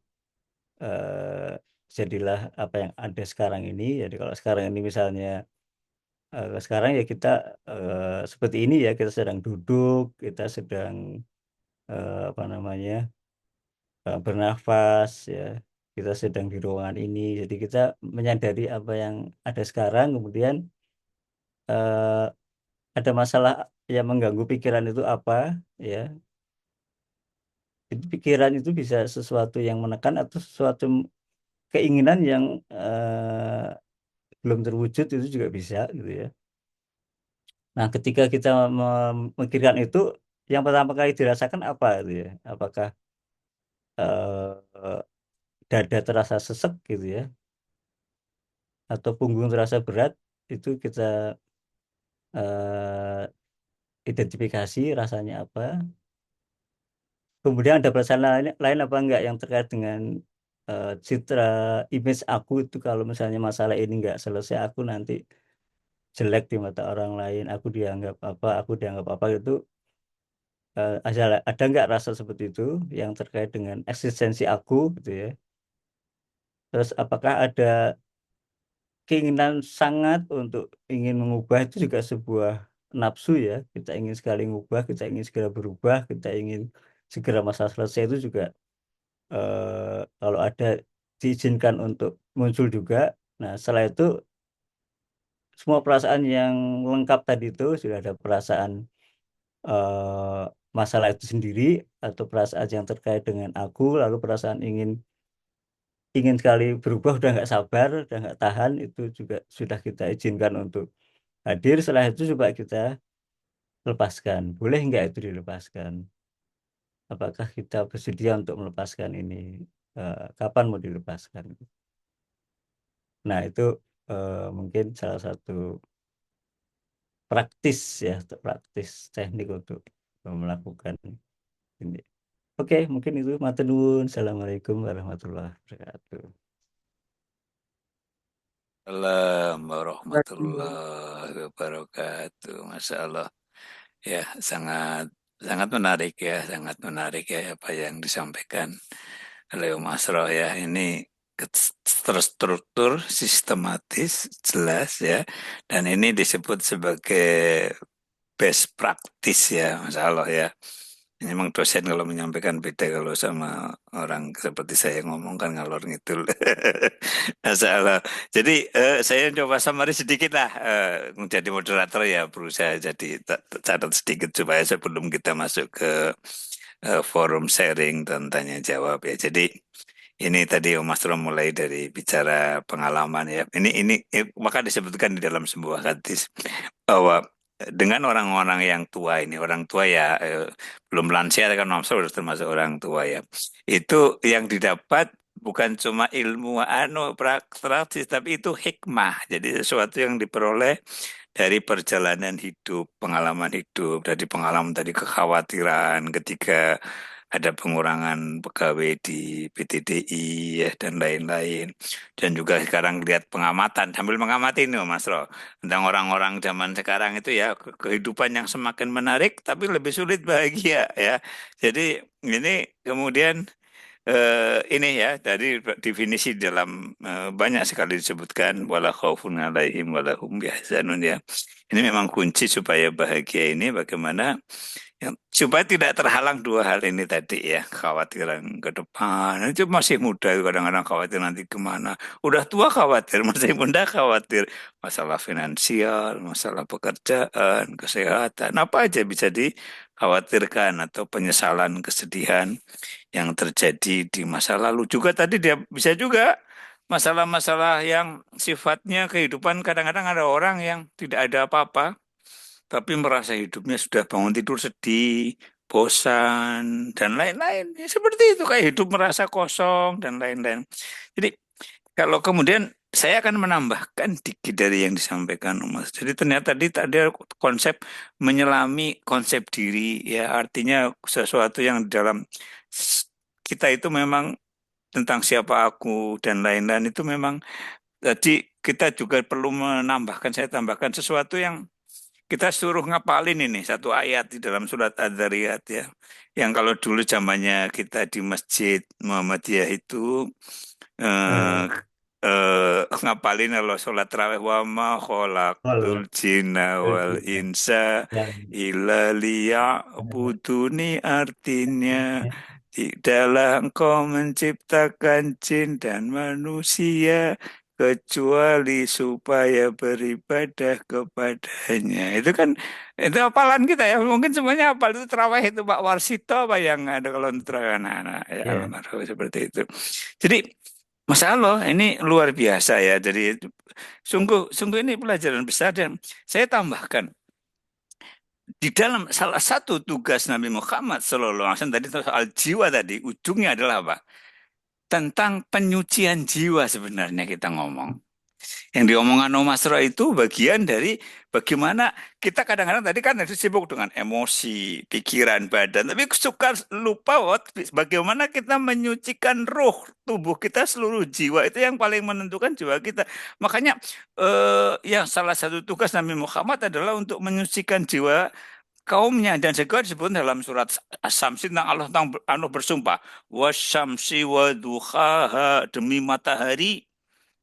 eh, jadilah apa yang ada sekarang ini. Jadi kalau sekarang ini misalnya sekarang ya kita seperti ini ya, kita sedang duduk, kita sedang apa namanya bernafas ya, kita sedang di ruangan ini, jadi kita menyadari apa yang ada sekarang, kemudian eh, ada masalah yang mengganggu pikiran itu apa ya, itu pikiran itu bisa sesuatu yang menekan atau sesuatu keinginan yang belum terwujud itu juga bisa gitu ya. Nah ketika kita memikirkan itu yang pertama kali dirasakan apa gitu ya, apakah eh, dada terasa sesek gitu ya atau punggung terasa berat, itu kita eh, identifikasi rasanya apa. Kemudian ada perasaan lain apa enggak yang terkait dengan citra image aku itu kalau misalnya masalah ini enggak selesai aku nanti jelek di mata orang lain, aku dianggap apa itu, ada nggak rasa seperti itu yang terkait dengan eksistensi aku gitu ya. Terus apakah ada keinginan sangat untuk ingin mengubah, itu juga sebuah nafsu ya. Kita ingin sekali mengubah, kita ingin segera berubah, kita ingin segera masalah selesai, itu juga kalau ada diizinkan untuk muncul juga. Nah, setelah itu semua perasaan yang lengkap tadi itu, sudah ada perasaan masalah itu sendiri, atau perasaan yang terkait dengan aku, lalu perasaan ingin ingin sekali berubah, udah nggak sabar, udah nggak tahan, itu juga sudah kita izinkan untuk hadir. Setelah itu coba kita lepaskan. Boleh nggak itu dilepaskan? Apakah kita bersedia untuk melepaskan ini? Kapan mau dilepaskan? Nah, itu mungkin salah satu praktis ya, praktis teknik untuk melakukan ini. Oke, mungkin itu. Matur nuwun. Assalamualaikum warahmatullahi wabarakatuh. Assalamualaikum Wabarakatuh. warahmatullahi wabarakatuh. Masya Allah. Ya, sangat sangat menarik ya, sangat menarik ya apa yang disampaikan oleh Mas Roh ya. Ini terstruktur, sistematis, jelas ya. Dan ini disebut sebagai best practice ya, Masya Allah ya. Ini memang dosen kalau menyampaikan beda kalau sama orang seperti saya ngomong kan ngalor ngidul. Masya Allah. Jadi saya coba summary sedikit lah. Menjadi moderator ya berusaha jadi catat sedikit supaya sebelum kita masuk ke forum sharing dan tanya jawab ya. Jadi ini tadi Mas Rom mulai dari bicara pengalaman ya. Ini maka disebutkan di dalam sebuah hadis bahwa dengan orang-orang yang tua ini, orang tua ya belum lansia kan sudah termasuk orang tua ya. Itu yang didapat bukan cuma ilmu praktis tapi itu hikmah. Jadi sesuatu yang diperoleh dari perjalanan hidup, pengalaman hidup, dari pengalaman tadi kekhawatiran ketika ada pengurangan pegawai di PTDI ya dan lain-lain. Dan juga sekarang lihat pengamatan sambil mengamati ini Mas Ro tentang orang-orang zaman sekarang itu ya kehidupan yang semakin menarik tapi lebih sulit bahagia ya. Jadi ini kemudian ini ya dari definisi dalam banyak sekali disebutkan wala khaufun alaihim wala hum yahzanun ya. Ini memang kunci supaya bahagia ini bagaimana supaya tidak terhalang dua hal ini tadi ya, khawatiran ke depan. Itu masih muda, kadang-kadang khawatir nanti kemana. Udah tua khawatir, masih muda khawatir. Masalah finansial, masalah pekerjaan, kesehatan, apa aja bisa dikhawatirkan atau penyesalan, kesedihan yang terjadi di masa lalu. Juga tadi dia bisa juga masalah-masalah yang sifatnya kehidupan kadang-kadang ada orang yang tidak ada apa-apa tapi merasa hidupnya sudah bangun tidur sedih, bosan, dan lain-lain. Ya, seperti itu, kayak hidup merasa kosong, dan lain-lain. Jadi, kalau kemudian saya akan menambahkan dikit dari yang disampaikan Mas. Jadi ternyata tadi ada konsep menyelami konsep diri, ya artinya sesuatu yang di dalam kita itu memang tentang siapa aku dan lain-lain itu memang jadi kita juga perlu menambahkan, saya tambahkan sesuatu yang kita suruh ngapalin ini satu ayat di dalam surat Ad-Dzariyat ya. Yang kalau dulu zamannya kita di Masjid Muhammadiyah itu eh, Eh, ngapalin kalau sholat tarawih wa ma khalaqtul Wal- jinna wal insa yang illa liya'buduni artinya tidaklah engkau menciptakan jin dan manusia kecuali supaya beribadah kepadanya. Itu kan itu hafalan kita ya. Mungkin semuanya hafal itu terawih itu Pak Warsito apa yang ada kalau untuk terawih anak-anak ya ya, almarhum seperti itu. Jadi Masya Allah, ini luar biasa ya. Jadi sungguh sungguh ini pelajaran besar dan saya tambahkan di dalam salah satu tugas Nabi Muhammad Sallallahu Alaihi Wasallam tadi soal jiwa tadi ujungnya adalah apa? Tentang penyucian jiwa sebenarnya kita ngomong. Yang diomongkan Om Masro itu bagian dari bagaimana kita kadang-kadang tadi kan sibuk dengan emosi, pikiran, badan, tapi suka lupa bagaimana kita menyucikan ruh tubuh kita, seluruh jiwa itu yang paling menentukan jiwa kita. Makanya yang salah satu tugas Nabi Muhammad adalah untuk menyucikan jiwa kaumnya dan juga disebut dalam surat As-Samsi tentang Allah bersumpah wasyamsi wa duhaha demi matahari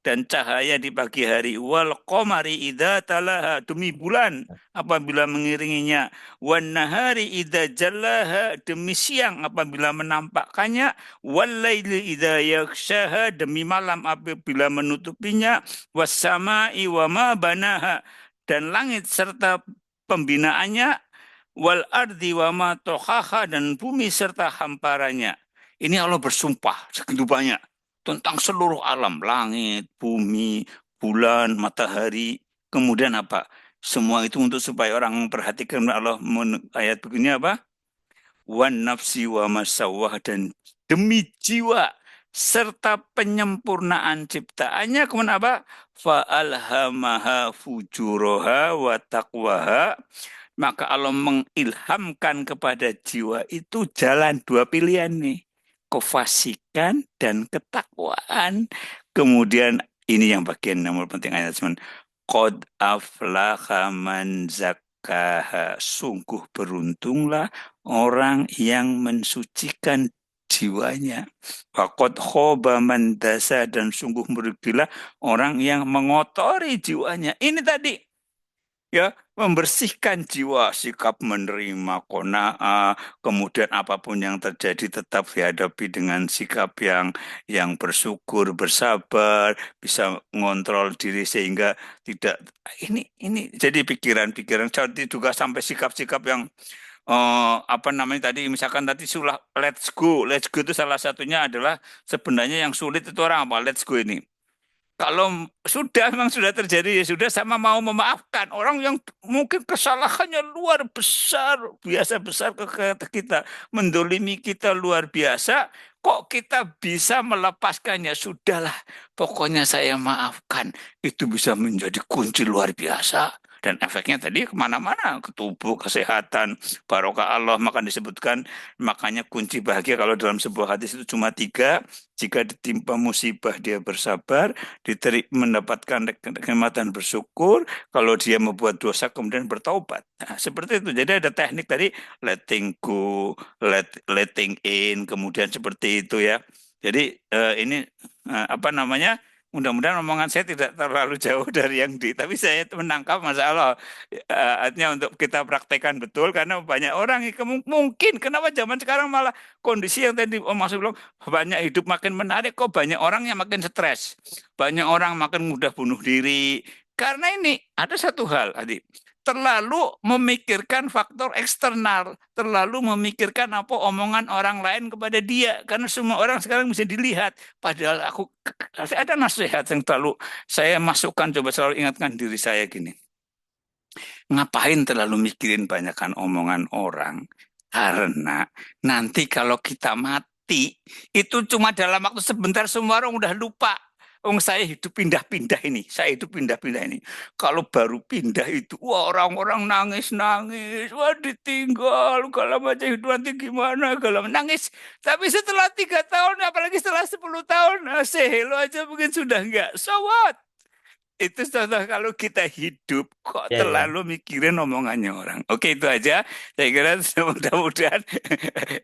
dan cahaya di pagi hari wal qamari idza talaha demi bulan apabila mengiringinya wan nahari idza jallaha demi siang apabila menampakkannya wal laili idza yaghshaha demi malam apabila menutupinya was samai wa ma banaha dan langit serta pembinaannya wal ardi wa ma tohaha dan bumi serta hamparannya. Ini Allah bersumpah segitu banyak tentang seluruh alam, langit, bumi, bulan, matahari. Kemudian apa? Semua itu untuk supaya orang memperhatikan Allah ayat begini apa? Wan nafsi wa masawah dan demi jiwa serta penyempurnaan ciptaannya kemudian apa? Fa'alhamaha fujuroha wa taqwaha maka Allah mengilhamkan kepada jiwa itu jalan dua pilihan nih. Kefasikan dan ketakwaan. Kemudian ini yang bagian nomor penting ayat teman. Qad aflaha man zakkaha. Sungguh beruntunglah orang yang mensucikan jiwanya. Waqad khoba man dasa dan sungguh merugilah orang yang mengotori jiwanya. Ini tadi ya membersihkan jiwa sikap menerima qanaah kemudian apapun yang terjadi tetap dihadapi dengan sikap yang bersyukur bersabar bisa mengontrol diri sehingga tidak ini jadi pikiran-pikiran jadi juga sampai sikap-sikap yang apa namanya tadi misalkan tadi sulah let's go itu salah satunya adalah sebenarnya yang sulit itu orang apa let's go ini kalau sudah memang sudah terjadi ya sudah sama mau memaafkan orang yang mungkin kesalahannya luar besar, biasa besar ke kita, mendolimi kita luar biasa, kok kita bisa melepaskannya? Sudahlah, pokoknya saya maafkan. Itu bisa menjadi kunci luar biasa. Dan efeknya tadi kemana-mana, ke tubuh, kesehatan, barokah Allah, maka disebutkan, makanya kunci bahagia kalau dalam sebuah hadis itu cuma tiga, jika ditimpa musibah dia bersabar, mendapatkan kenikmatan bersyukur, kalau dia membuat dosa kemudian bertaubat. Nah, seperti itu. Jadi ada teknik tadi letting go, letting in, kemudian seperti itu ya. Jadi ini apa namanya? Mudah-mudahan omongan saya tidak terlalu jauh dari yang tapi saya menangkap masalah artinya untuk kita praktekkan betul karena banyak orang yang mungkin kenapa zaman sekarang malah kondisi yang tadi Om Mas bilang banyak hidup makin menarik kok banyak orang yang makin stres. Banyak orang makin mudah bunuh diri. Karena ini ada satu hal, Adik. Terlalu memikirkan faktor eksternal. Terlalu memikirkan apa omongan orang lain kepada dia. Karena semua orang sekarang bisa dilihat. Padahal ada nasihat yang terlalu saya masukkan, coba selalu ingatkan diri saya gini. Ngapain terlalu mikirin banyakkan omongan orang? Karena nanti kalau kita mati, itu cuma dalam waktu sebentar semua orang udah lupa. Saya hidup pindah-pindah ini, saya hidup pindah-pindah ini. Kalau baru pindah itu, wah orang-orang nangis-nangis, wah ditinggal, kalau macam hidup nanti gimana, kalau nangis. Tapi setelah 3 tahun, apalagi setelah 10 tahun, sehelo aja mungkin sudah enggak. So what? Itu contoh kalau kita hidup kok Ya, ya. terlalu mikirin omongannya orang. Oke, itu aja. Saya kira mudah-mudahan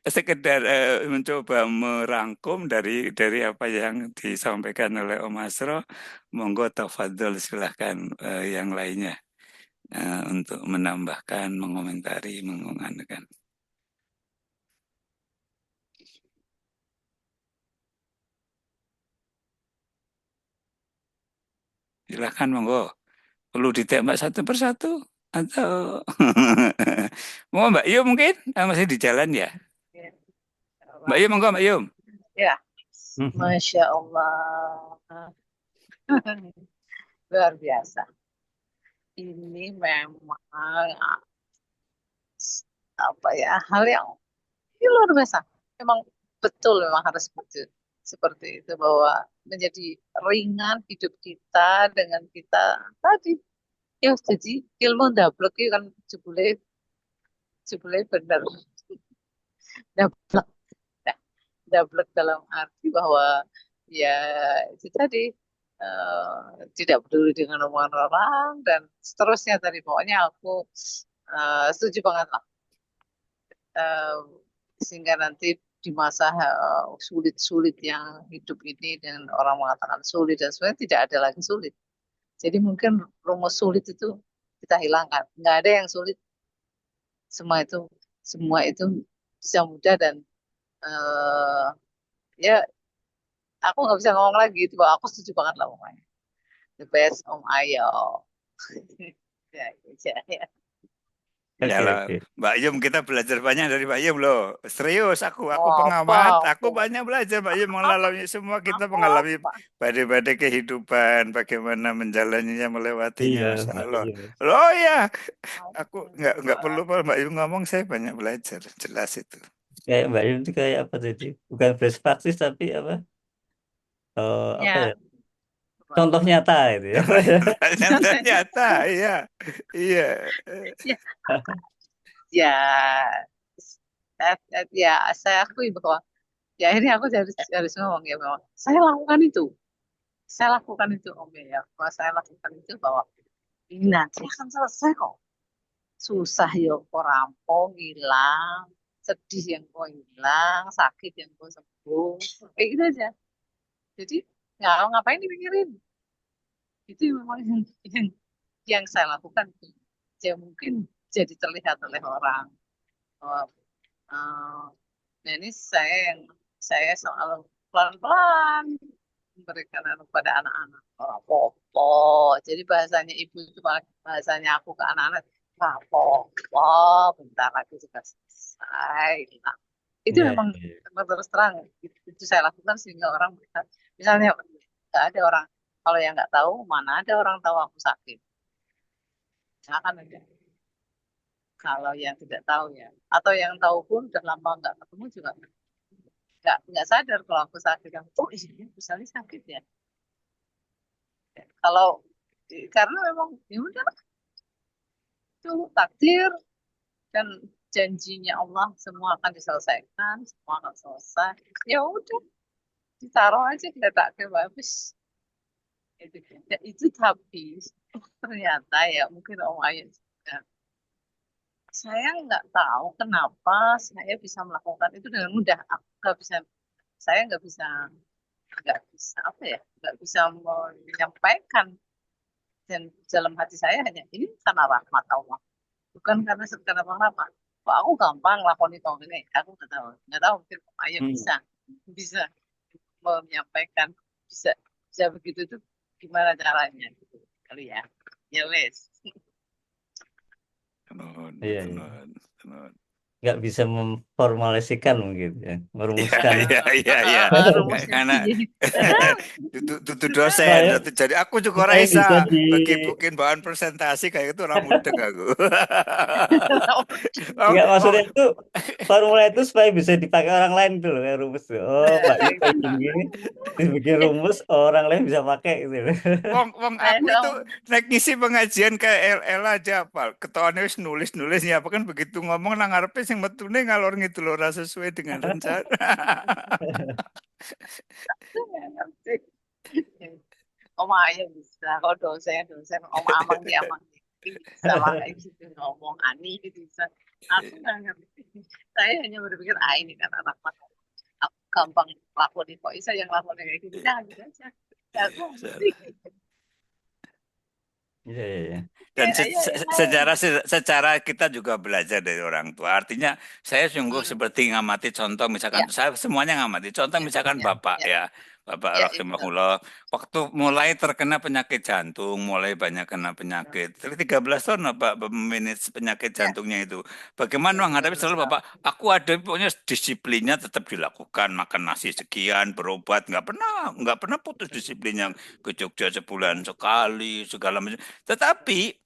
sekedar mencoba merangkum dari apa yang disampaikan oleh Om Asro. Monggo tafadhol silahkan yang lainnya untuk menambahkan, mengomentari, menguangkan. Silahkan monggo. Perlu ditembak satu persatu atau mau Mbak Yu mungkin masih di jalan ya? Ya, Mbak Yu monggo Mbak Yu. ya, Masya Allah. Luar biasa. Ini memang apa ya hal yang ini luar biasa. Memang betul memang harus seperti itu. seperti itu bahwa menjadi ringan hidup kita dengan kita tadi ya jadi ilmu ndablek iki kan jebule jebule bener ndablek. Nah, ndablek dalam arti bahwa ya itu tadi tidak peduli dengan omongan orang dan seterusnya tadi pokoknya aku setuju banget lah. Eh, sehingga nanti di masa sulit-sulit yang hidup ini dan orang mengatakan sulit dan sebenarnya tidak ada lagi sulit. Jadi mungkin rumus sulit itu kita hilangkan. Nggak ada yang sulit. Semua itu bisa mudah dan eh, ya aku nggak bisa ngomong lagi itu. Bahwa aku setuju banget lah pokoknya. The best Om Ayo. Ya, ya, ya. Oke, Iyalah, oke. Mbak Yum, kita belajar banyak dari Mbak Yum loh. Serius, aku Oh, pengamat, aku apa? banyak belajar Mbak Yum Apa? mengalami semua kita Apa? mengalami Apa? badai-badai kehidupan, bagaimana menjalaninya, melewatinya, Iya, Masya Mbak Allah. Yus. Loh ya, aku nggak perlu Apa? kalau Mbak Yum ngomong, saya banyak belajar, jelas itu. Kayak Mbak Yus itu kayak apa tadi? Bukan best practice tapi apa? Apa ya? Ya, Contoh nyata itu ya. Ternyata, iya, iya. ya, ya, ya, saya akui bahwa ya akhirnya aku harus ngomong ya bahwa saya lakukan itu Om ya, bahwa saya lakukan itu bahwa ini nanti akan selesai kok. Susah ya kok rampung hilang, sedih yang kok hilang, sakit yang kok sembuh, kayak gitu aja. Jadi nggak ngapain dipikirin. Itu memang yang, yang saya lakukan. Ya mungkin jadi terlihat oleh orang. Oh, eh, nah ini saya selalu pelan-pelan memberikan anu pada anak-anak. Oh, apa jadi bahasanya ibu itu bahasanya aku ke anak-anak. Apa bentar lagi juga selesai. Nah, itu Iya, memang iya. memang terus terang itu saya lakukan sehingga orang melihat. Misalnya nggak ada orang kalau yang nggak tahu mana ada orang tahu aku sakit. Nggak akan ada. Kalau yang tidak tahu ya, atau yang tahu pun udah lama nggak ketemu juga nggak sadar kalau aku sakit. Oh iya, misalnya sakit ya. Kalau karena memang ya udah itu takdir dan janjinya Allah semua akan diselesaikan, semua akan selesai. Ya udah ditaruh aja kita tak ke habis. Itu, ya, itu tapi ternyata ya mungkin Om Ayat juga. Saya nggak tahu kenapa saya bisa melakukan itu dengan mudah. Aku nggak bisa, saya nggak bisa apa ya, nggak bisa menyampaikan dan dalam hati saya hanya ini karena rahmat Allah, bukan karena sekedar apa-apa. Kok aku gampang lakoni kau ini, aku nggak tahu mungkin ayo Hmm. bisa menyampaikan, bisa bisa begitu itu gimana caranya gitu kali ya. Ya wes. Tenun, Iya, iya. tenun, tenun. Nggak bisa memformalisikan mungkin ya, Iya, merumuskan. iya, iya, iya. Rumusnya Karena piye. tutu dosen, Supaya jadi aku juga ora supaya isa bisa di bagi bikin bahan presentasi kayak itu ora mudeng aku. Oh, nggak, oh, maksudnya itu formula itu supaya bisa dipakai orang lain tuh loh, kayak rumus tuh. Oh, Mbak Yu kayak gini, dibikin rumus orang lain bisa pakai gitu loh. wong Saya aku itu dong. nek ngisi pengajian ke LL aja apa ketone wis nulis-nulis ya apa kan begitu ngomong nang ngarepe sing metune ngalor ngidul ora sesuai dengan rencana. Om Ayah bisa, kalau dosen Om Amang di Amang bisa lah kayak gitu ngomong Ani gitu bisa. Aku nggak ngerti. Saya hanya berpikir ini kan anak aku gampang lakuin kok bisa yang lakuin kayak gitu dah gitu aja. Ya, aku ngerti. Iya, iya, iya. Dan Ayo yang lain. secara kita juga belajar dari orang tua. Artinya saya sungguh Hmm. seperti ngamati contoh misalkan Ya, saya semuanya ngamati contoh ya, misalkan ya, bapak ya, ya. Bapak ya, ya betul. rahimahullah waktu mulai terkena penyakit jantung, mulai banyak kena penyakit. 13 tahun Bapak memanage penyakit Ya, jantungnya itu. Bagaimana ya menghadapi 13 selalu tahun. Bapak, aku ada pokoknya disiplinnya tetap dilakukan, makan nasi sekian, berobat, nggak pernah putus disiplinnya ke Jogja sebulan sekali, segala macam. Tetapi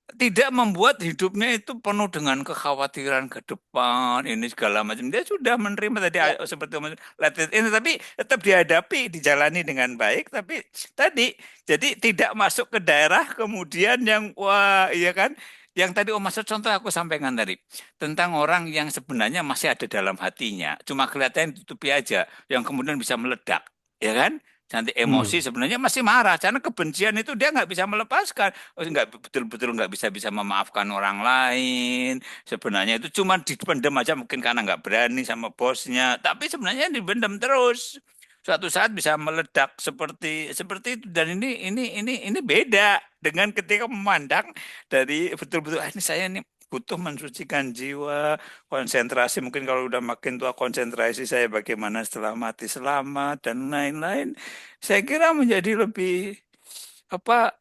tidak membuat hidupnya itu penuh dengan kekhawatiran ke depan ini segala macam. Dia sudah menerima tadi Ya, seperti let it in, tapi tetap dihadapi, dijalani dengan baik. Tapi tadi jadi tidak masuk ke daerah kemudian yang wah iya kan. Yang tadi maksud contoh aku sampaikan tadi tentang orang yang sebenarnya masih ada dalam hatinya, cuma kelihatan tutupi aja, yang kemudian bisa meledak, ya kan? Nanti emosi sebenarnya masih marah, karena kebencian itu dia nggak bisa melepaskan. Oh, nggak betul-betul nggak bisa memaafkan orang lain. Sebenarnya itu cuma dipendam aja mungkin karena nggak berani sama bosnya. Tapi sebenarnya dipendam terus. Suatu saat bisa meledak seperti seperti itu dan ini beda dengan ketika memandang dari betul-betul ini saya nih butuh mensucikan jiwa, konsentrasi mungkin kalau udah makin tua konsentrasi saya bagaimana setelah mati selamat dan lain-lain. Saya kira menjadi lebih apa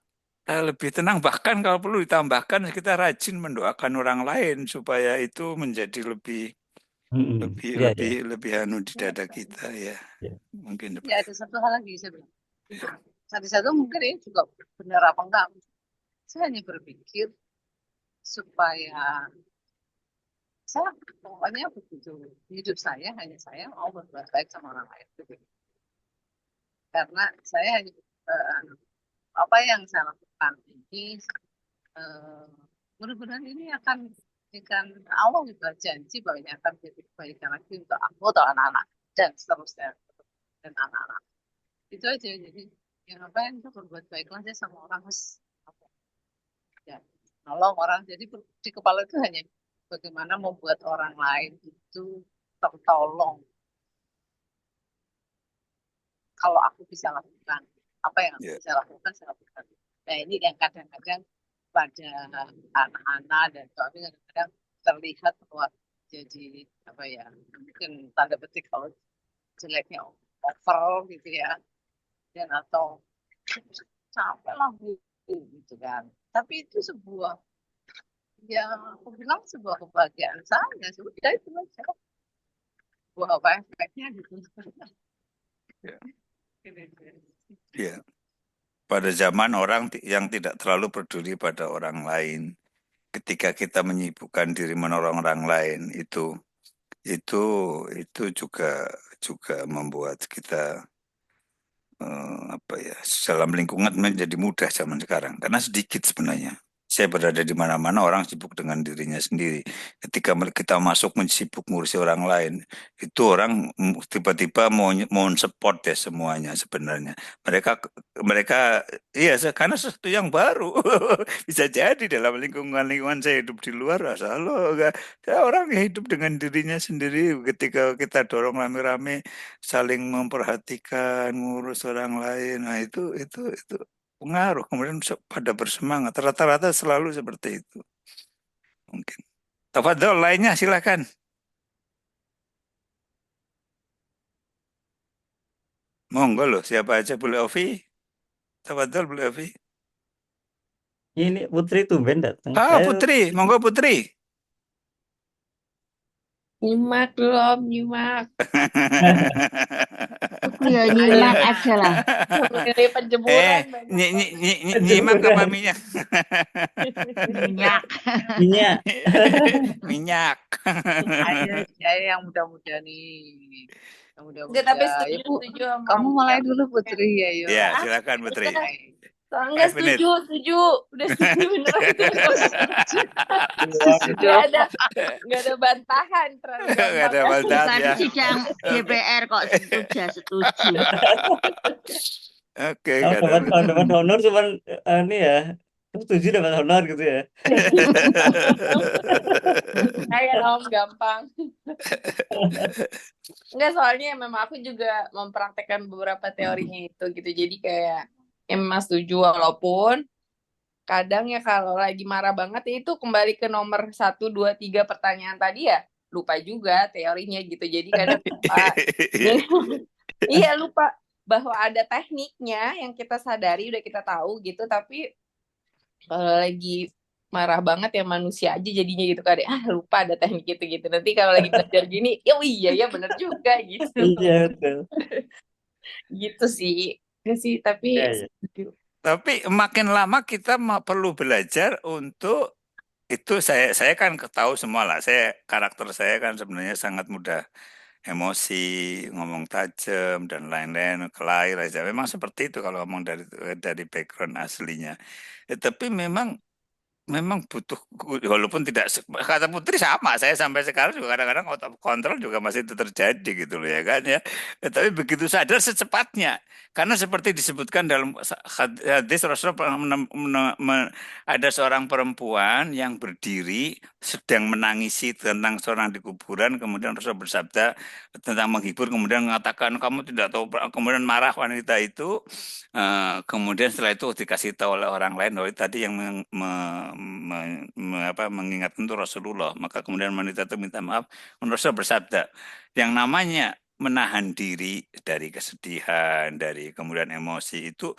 lebih tenang bahkan kalau perlu ditambahkan kita rajin mendoakan orang lain supaya itu menjadi lebih lebih Ya, lebih ya, lebih anu di dada kita ya ya. mungkin ya ada satu hal lagi saya bilang. Satu-satu mungkin ini juga benar apa enggak. Saya hanya berpikir supaya saya pokoknya begitu hidup saya hanya saya mau berbuat baik sama orang lain. Begitu. Karena saya hanya apa yang saya lakukan ini eh, mudah-mudahan ini akan Allah juga janji bahwa ini akan jadi kebaikan lagi untuk aku atau anak-anak dan seterusnya dan anak-anak itu aja jadi yang apa yang kita berbuat baiklah aja sama orang harus ya nolong orang jadi di kepala itu hanya bagaimana membuat orang lain itu tertolong kalau aku bisa lakukan apa yang aku ya bisa lakukan saya lakukan nah ini yang kadang-kadang pada anak-anak dan suami kadang-kadang terlihat bahwa jadi apa ya mungkin tanda petik kalau jeleknya over gitu ya dan atau capek lah Bu, gitu kan tapi itu sebuah ya aku bilang sebuah kebahagiaan saya sudah itu aja buah apa efeknya gitu ya ya pada zaman orang yang tidak terlalu peduli pada orang lain ketika kita menyibukkan diri menolong orang lain itu itu juga juga membuat kita apa ya dalam lingkungan menjadi mudah zaman sekarang karena sedikit sebenarnya saya berada di mana-mana orang sibuk dengan dirinya sendiri ketika kita masuk sibuk ngurusi orang lain itu orang tiba-tiba mau support ya semuanya sebenarnya mereka mereka iya karena sesuatu yang baru bisa jadi dalam lingkungan-lingkungan saya hidup di luar asal lo ya, orang yang hidup dengan dirinya sendiri ketika kita dorong rame-rame saling memperhatikan, ngurus orang lain. Nah, itu pengaruh. Kemudian pada bersemangat. Rata-rata selalu seperti itu. Mungkin. Tafadhol lainnya silakan. Monggo loh, siapa aja boleh Ovi. Tafadhol boleh Ovi. Ini Putri tumben datang. Ah, Saya Putri, monggo Putri. Nyimak belum, nyimak. Ya nyimak aja lah. Memilih penjemuran banyak banget. nyimak apa minyak? Minyak. minyak. Minyak. saya yang muda-muda nih yang Enggak, muda-muda tapi ya setuju, Bu setuju sama kamu mulai Mbak. dulu Putri ya yo Ya, silakan Putri. Enggak, enggak 5 menit. setuju. Udah setuju beneran setuju. sudah Enggak ada bantahan, terlalu Nggak ada gampang. bantahan Bukan ya. sidang DPR kok setuju. Oke, Kalau nggak ada dapat honor cuman ini ya. Setuju dapat honor gitu ya. Kayak Om gampang. Enggak, soalnya memang aku juga mempraktekkan beberapa teorinya itu gitu. Jadi kayak memang setuju walaupun kadang ya kalau lagi marah banget ya itu kembali ke nomor 1, 2, 3 pertanyaan tadi ya lupa juga teorinya gitu. Jadi kadang lupa. Iya lupa bahwa ada tekniknya yang kita sadari udah kita tahu gitu. Tapi kalau lagi marah banget ya manusia aja jadinya gitu kan lupa ada teknik gitu nanti kalau lagi belajar gini iya bener juga gitu Iya betul. gitu sih. Enggak sih tapi Ya, ya. setuju. Tapi makin lama kita perlu belajar untuk itu. Saya kan tahu semua lah. Karakter saya kan sebenarnya sangat mudah emosi, ngomong tajam dan lain-lain, kelair aja. Memang seperti itu kalau ngomong dari background aslinya. Tapi memang butuh, walaupun tidak kata Putri sama, saya sampai sekarang juga kadang-kadang out of control juga masih itu terjadi gitu loh ya kan ya. Tapi begitu sadar secepatnya, karena seperti disebutkan dalam hadis Rasulullah ada seorang perempuan yang berdiri sedang menangisi tentang seorang di kuburan, kemudian Rasul bersabda tentang menghibur, kemudian mengatakan kamu tidak tahu, kemudian marah wanita itu. Kemudian setelah itu dikasih tahu oleh orang lain bahwa tadi yang mengingatkan itu Rasulullah. Maka kemudian wanita itu minta maaf. Rasul bersabda, yang namanya menahan diri dari kesedihan, dari kemudian emosi itu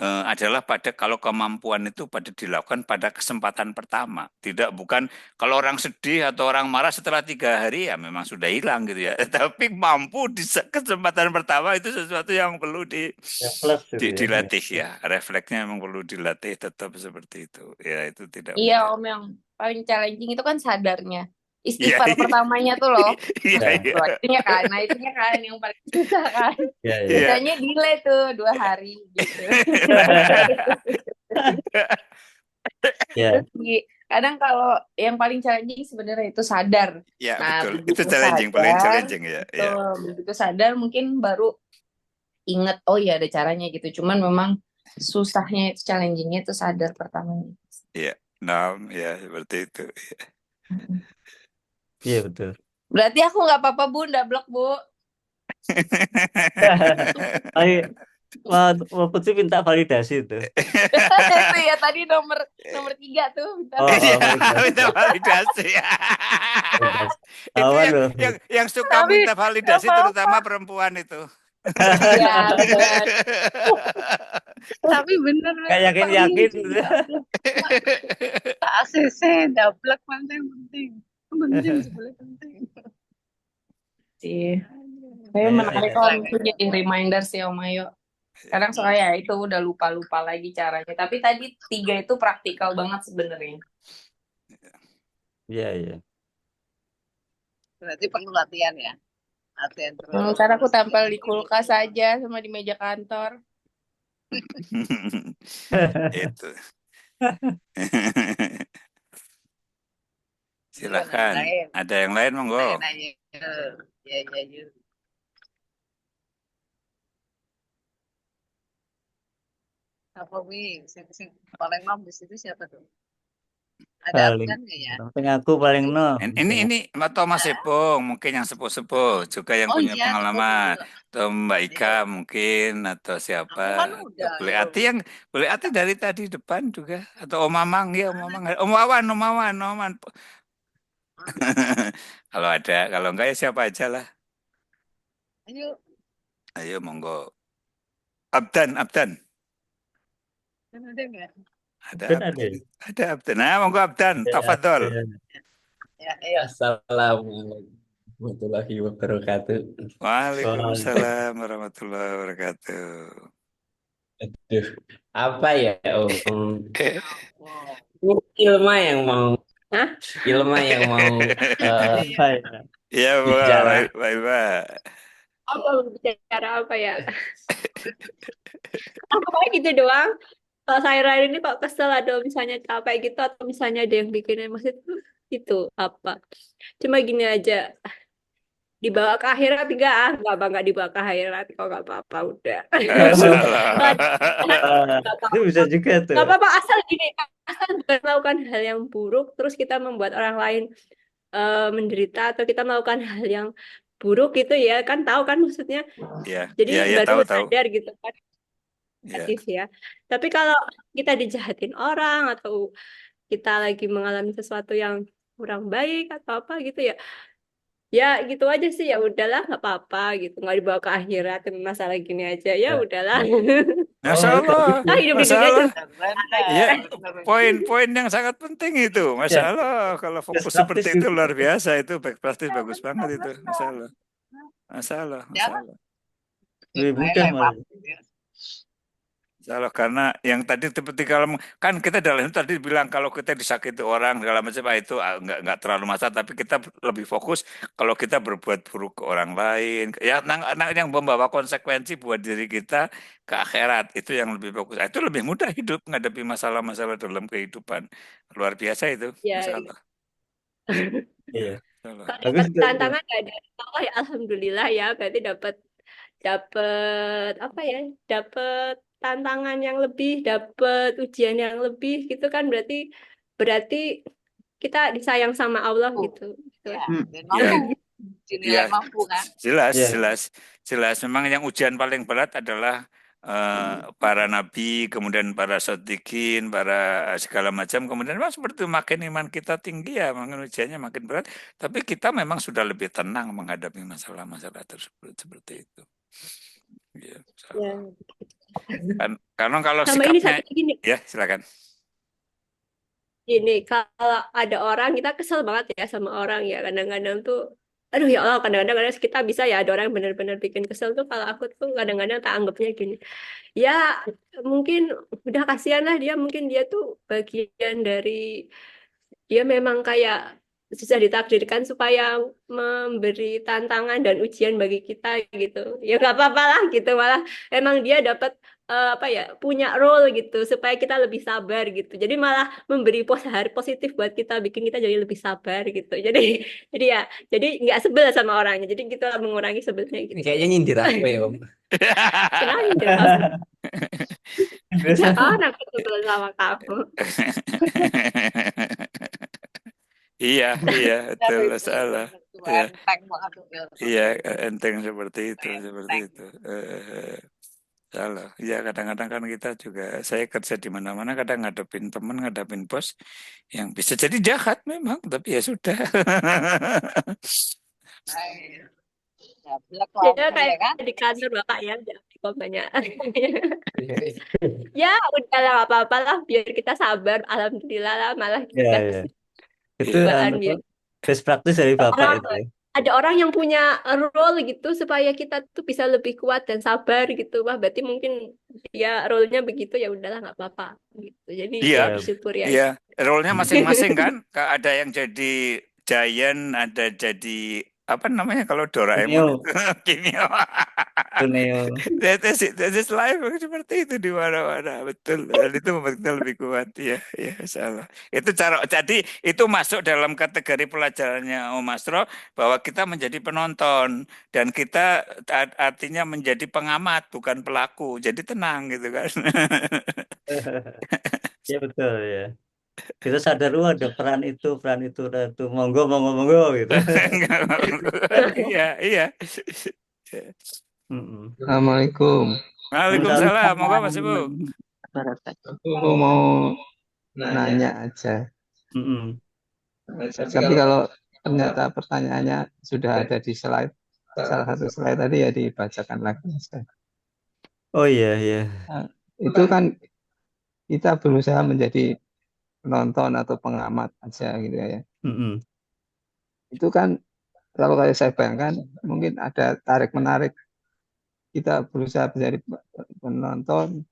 adalah kalau kemampuan itu dilakukan pada kesempatan pertama. Bukan kalau orang sedih atau orang marah setelah 3 hari ya memang sudah hilang gitu ya. Tapi mampu di kesempatan pertama itu sesuatu yang perlu Refleks gitu ya. dilatih ya. Refleksnya memang perlu dilatih tetap seperti itu. Ya itu tidak Iya mudah. Om, yang paling challenging itu kan sadarnya. Iya, Istighfar iya. pertamanya tuh loh. Iya, iya. Itunya kan, itunya kan yang paling susah kan. Iya, iya. Biasanya delay tuh 2 hari gitu. Iya. Kadang kalau yang paling challenging sebenarnya itu sadar. Ya, Nah, betul. begitu Itu challenging, paling sadar, challenging ya. Ya. begitu sadar mungkin baru inget, oh iya ada caranya gitu. Cuman memang susahnya itu, challengingnya itu sadar pertamanya. Iya. Nah, ya seperti itu. Iya betul. Berarti aku nggak apa-apa Bu, ndablek Bu. Ayo, Putri minta validasi itu. Itu ya tadi nomor 3 tuh minta Minta validasi. Itu Awan loh. yang suka Tapi minta validasi nggak apa-apa. terutama perempuan itu. Ya, benar. Tapi bener Kayak yakin-yakin. ACC dablek penting. Penting sebenarnya penting. Sih. Saya menarik Om, itu jadi reminder sih Om Ayo. Kadang soalnya itu udah lupa-lupa lagi caranya. Tapi tadi 3 itu praktikal banget sebenarnya. Iya, iya. Berarti perlu latihan ya. Latihan terus. Ntar aku tempel di kulkas aja sama di meja kantor. Itu. Silakan. Ada yang lain monggo. Ya. Apa Wi? Paling nom di situ siapa tuh? Ada Paling Afgan nggak ya? aku paling no. Ini atau Mas Epong mungkin yang sepuh-sepuh juga yang punya iya, pengalaman. sepuh. Atau Mbak Ika mungkin atau siapa? Aku kan udah, Boleh Ati dari tadi depan juga atau Om Mamang ya, Om Mamang. Om Wawan. Kalau ada, kalau enggak ya siapa aja lah. Ayo monggo. Abdan. Kan ada nggak? Ada Abdan. Nah, monggo Abdan, tafadhol. Ya, ayo. Assalamualaikum warahmatullahi wabarakatuh. Waalaikumsalam warahmatullahi wabarakatuh. Aduh, apa ya Om? Ilma yang mau Iya, bicara. Baik. Apa bicara apa ya? Apa gitu doang. Kalau saya ini kok kesel ada misalnya capek gitu atau misalnya ada yang bikin emosi itu apa? Cuma gini aja. Dibawa ke akhirat nggak dibawa ke akhirat kok nggak apa-apa udah. Itu bisa juga tuh. Nggak apa-apa asal bukan melakukan hal yang buruk terus kita membuat orang lain menderita atau kita melakukan hal yang buruk gitu ya kan tahu kan maksudnya. Jadi baru sadar gitu kan. Ya. Tapi kalau kita dijahatin orang atau kita lagi mengalami sesuatu yang kurang baik atau apa gitu ya gitu aja sih ya udahlah nggak apa-apa gitu nggak dibawa ke akhirat masalah gini aja ya udahlah. Masalah. Ya, poin yang sangat penting itu. Masalah kalau fokus seperti itu luar biasa itu praktis bagus banget itu. Masalah. Lebih mudah malah. Salah karena yang tadi seperti kalau kan kita dalam itu tadi bilang kalau kita disakiti orang segala macam itu nggak terlalu masalah, tapi kita lebih fokus kalau kita berbuat buruk ke orang lain ya yang membawa konsekuensi buat diri kita ke akhirat, itu yang lebih fokus. Itu lebih mudah hidup menghadapi masalah-masalah dalam kehidupan, luar biasa itu. Ya, Salah. Iya. kalau Bagus dapat itu. tantangan nggak dari Allah ya alhamdulillah ya, berarti dapat dapat apa ya, dapat tantangan yang lebih, dapat ujian yang lebih gitu kan, berarti berarti kita disayang sama Allah gitu. Ya, dan Ya, mampu. Dinilai ya, mampu kan. jelas, Iya. jelas. Memang yang ujian paling berat adalah para nabi, kemudian para shodiqin, para segala macam. Kemudian memang seperti makin iman kita tinggi ya, makin ujiannya makin berat. Tapi kita memang sudah lebih tenang menghadapi masalah-masalah tersebut seperti itu. Ya, Ya. karena kalau Sama ini sikapnya, satu gini, ya silakan. gini, kalau ada orang kita kesel banget ya sama orang ya, kadang-kadang tuh aduh ya Allah, kadang-kadang kita bisa ya ada orang yang benar-benar bikin kesel tuh, kalau aku tuh kadang-kadang tak anggapnya gini, ya mungkin udah kasihan lah dia, mungkin dia tuh bagian dari, dia memang kayak susah ditakdirkan supaya memberi tantangan dan ujian bagi kita gitu, ya nggak apa-apa lah gitu, malah emang dia dapat apa ya, punya role gitu supaya kita lebih sabar gitu, jadi malah memberi hari positif buat kita, bikin kita jadi lebih sabar gitu, jadi ya jadi nggak sebel sama orangnya, jadi kita mengurangi sebelnya gitu. Kayaknya nyindir aku ya, Om. Kenapa nyindir kamu? Orang aku sebel sama kamu. Iya, betul, salah. Iya, Enteng banget tuh, ya. iya, enteng seperti itu, salah. Iya, kadang-kadang kan kita juga, saya kerja di mana-mana, kadang ngadepin teman, ngadepin bos yang bisa jadi jahat memang, tapi ya sudah. Ya, belak Ya langsung kayak ya kan. di kantor bapak ya, kok banyak. Ya udah lah, nggak apa-apa lah, biar kita sabar, alhamdulillah lah, malah Iya, kita iya. Itu cobaan biar best practice dari Bapak orang, itu ya. ada orang yang punya role gitu supaya kita tuh bisa lebih kuat dan sabar gitu, wah berarti mungkin ya role-nya begitu, ya udahlah nggak apa-apa gitu, jadi Iya, ya bersyukur ya. iya, role-nya masing-masing kan. Ada yang jadi giant, ada jadi apa namanya kalau Doraemon Kuneo, itu Kimio. Kuneo. That is life seperti itu di mana-mana, betul. Dan itu membuat kita lebih kuat, ya, salah. Itu cara. Jadi itu masuk dalam kategori pelajarannya Om Astro, bahwa kita menjadi penonton dan kita artinya menjadi pengamat bukan pelaku. Jadi tenang gitu kan. Ya betul ya. Kita sadar ada peran itu, monggo gitu. Iya. Assalamualaikum. Waalaikumsalam. Moga Mas Ibu. Aku mau nanya aja. Tapi kalau ternyata pertanyaannya sudah ada di slide, salah satu slide tadi ya dibacakan lagi. Oh iya. Nah, itu kan kita berusaha menjadi penonton atau pengamat aja gitu ya. Itu kan kalau kayak saya bayangkan mungkin ada tarik-menarik, kita berusaha menjadi penonton,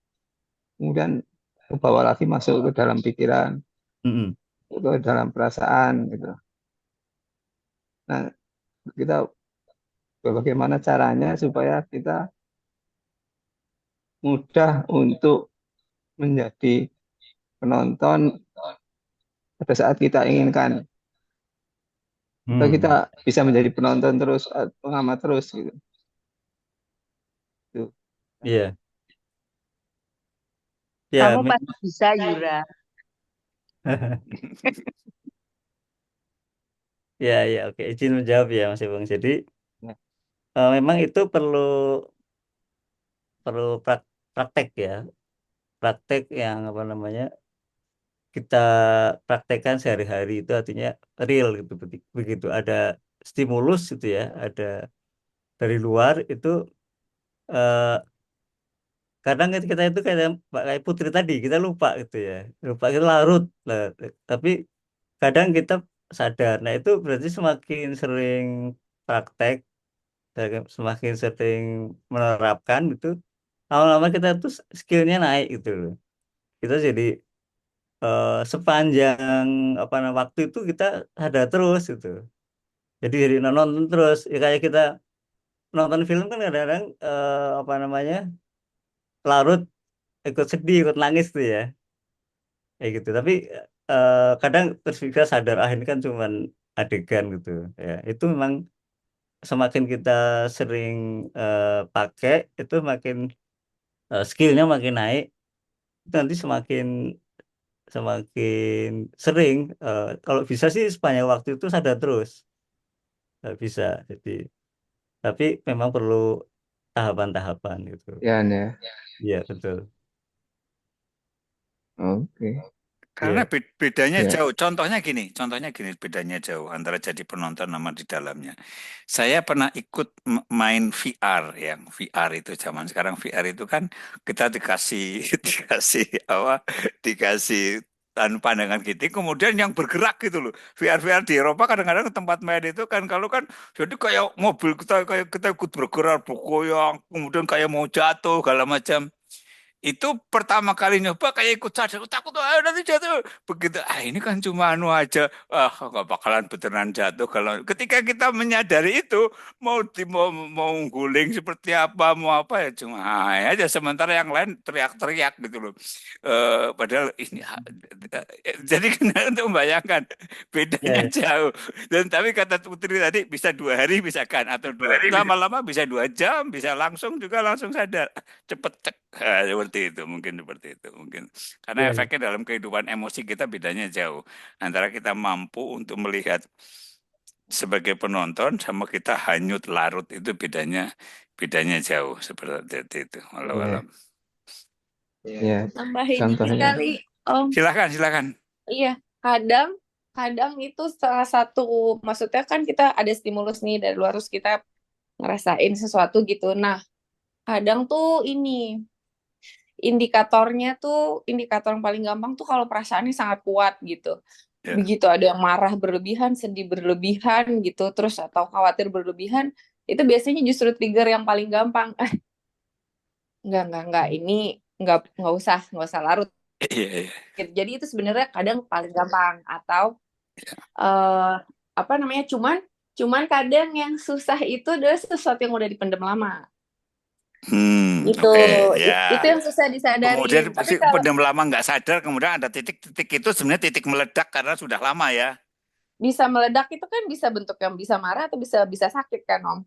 kemudian ke bawah lagi masuk ke dalam pikiran, ke dalam perasaan gitu. Nah, kita bagaimana caranya supaya kita mudah untuk menjadi penonton pada saat kita inginkan. Atau kita bisa menjadi penonton terus, pengamat terus gitu. Iya. Ya, Kamu pasti bisa, Yura. Ya, oke. Izin menjawab ya, Mas Ibang. Jadi memang itu perlu praktek ya, praktek yang apa namanya kita praktekkan sehari-hari, itu artinya real gitu. Begitu ada stimulus gitu ya, ada dari luar itu kadang kita itu kayak Putri tadi, kita lupa gitu ya, kita larut lah. Tapi kadang kita sadar. Nah itu berarti semakin sering praktek, semakin sering menerapkan itu, lama-lama kita tuh skillnya naik gitu loh. Kita jadi sepanjang waktu itu kita ada terus gitu. Jadi nonton terus. Ya kayak kita nonton film kan kadang-kadang larut, ikut sedih, ikut nangis tuh ya. Kayak gitu. Tapi kadang terus kita sadar ini kan cuman adegan gitu. Ya, itu memang semakin kita sering pakai itu makin skillnya makin naik. Itu nanti semakin semakin sering. Kalau bisa sih sepanjang waktu itu sadar terus. Bisa. Jadi tapi memang perlu tahapan-tahapan gitu. Ya, ya. Iya betul. Oke. Karena bedanya Ya. jauh. Contohnya gini, bedanya jauh antara jadi penonton sama di dalamnya. Saya pernah ikut main VR, yang VR itu zaman sekarang VR itu kan kita dikasih dikasih pandangan gitu, kemudian yang bergerak gitu loh. VR di Eropa kadang-kadang tempat main itu kan kalau kan jadi kayak mobil kita ikut bergerak, bergoyang, kemudian kayak mau jatuh segala macam. Itu pertama kali nyoba kayak ikut sadar, takut nanti jatuh begitu. Ini kan cuma aja, nggak bakalan beneran jatuh. Kalau ketika kita menyadari itu mau guling seperti apa, mau apa ya cuma aja. Sementara yang lain teriak-teriak gitu loh. Padahal ini jadi untuk membayangkan bedanya jauh. Dan tapi kata Putri tadi bisa 2 hari bisa kan, atau lama-lama bisa 2 jam, bisa langsung sadar cepet cek. Seperti itu mungkin karena efeknya dalam kehidupan emosi kita bedanya jauh antara kita mampu untuk melihat sebagai penonton sama kita hanyut larut, itu bedanya jauh seperti itu. Walau Ya. Nambahin Contohnya. sekali, silakan. Iya, kadang itu salah satu, maksudnya kan kita ada stimulus nih dari luar terus kita ngerasain sesuatu gitu. Nah, kadang tuh ini indikator yang paling gampang tuh kalau perasaannya sangat kuat gitu. Begitu ada yang marah berlebihan, sedih berlebihan gitu, terus atau khawatir berlebihan, itu biasanya justru trigger yang paling gampang. Enggak, ini enggak usah larut. Jadi itu sebenarnya kadang paling gampang, atau cuman kadang yang susah itu adalah sesuatu yang udah dipendam lama. Itu yang susah disadari. Kemudian Tapi kalau pendem lama nggak sadar, kemudian ada titik-titik itu sebenarnya titik meledak karena sudah lama ya. Bisa meledak itu kan bisa bentuk yang bisa marah atau bisa sakit kan Om?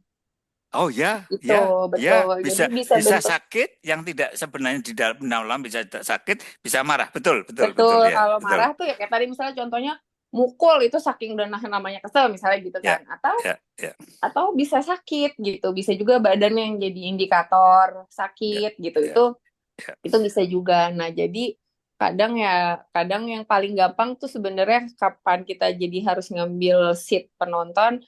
Oh ya, itu betul. Bisa Jadi bisa bentuk sakit yang tidak sebenarnya di dalam bisa sakit, bisa marah, betul. Ya, kalau marah tuh ya kayak tadi misalnya contohnya mukul itu saking udah namanya kesel misalnya gitu kan, atau bisa sakit gitu, bisa juga badan yang jadi indikator sakit gitu, itu bisa juga. Nah jadi kadang yang paling gampang tuh sebenarnya kapan kita jadi harus ngambil seat penonton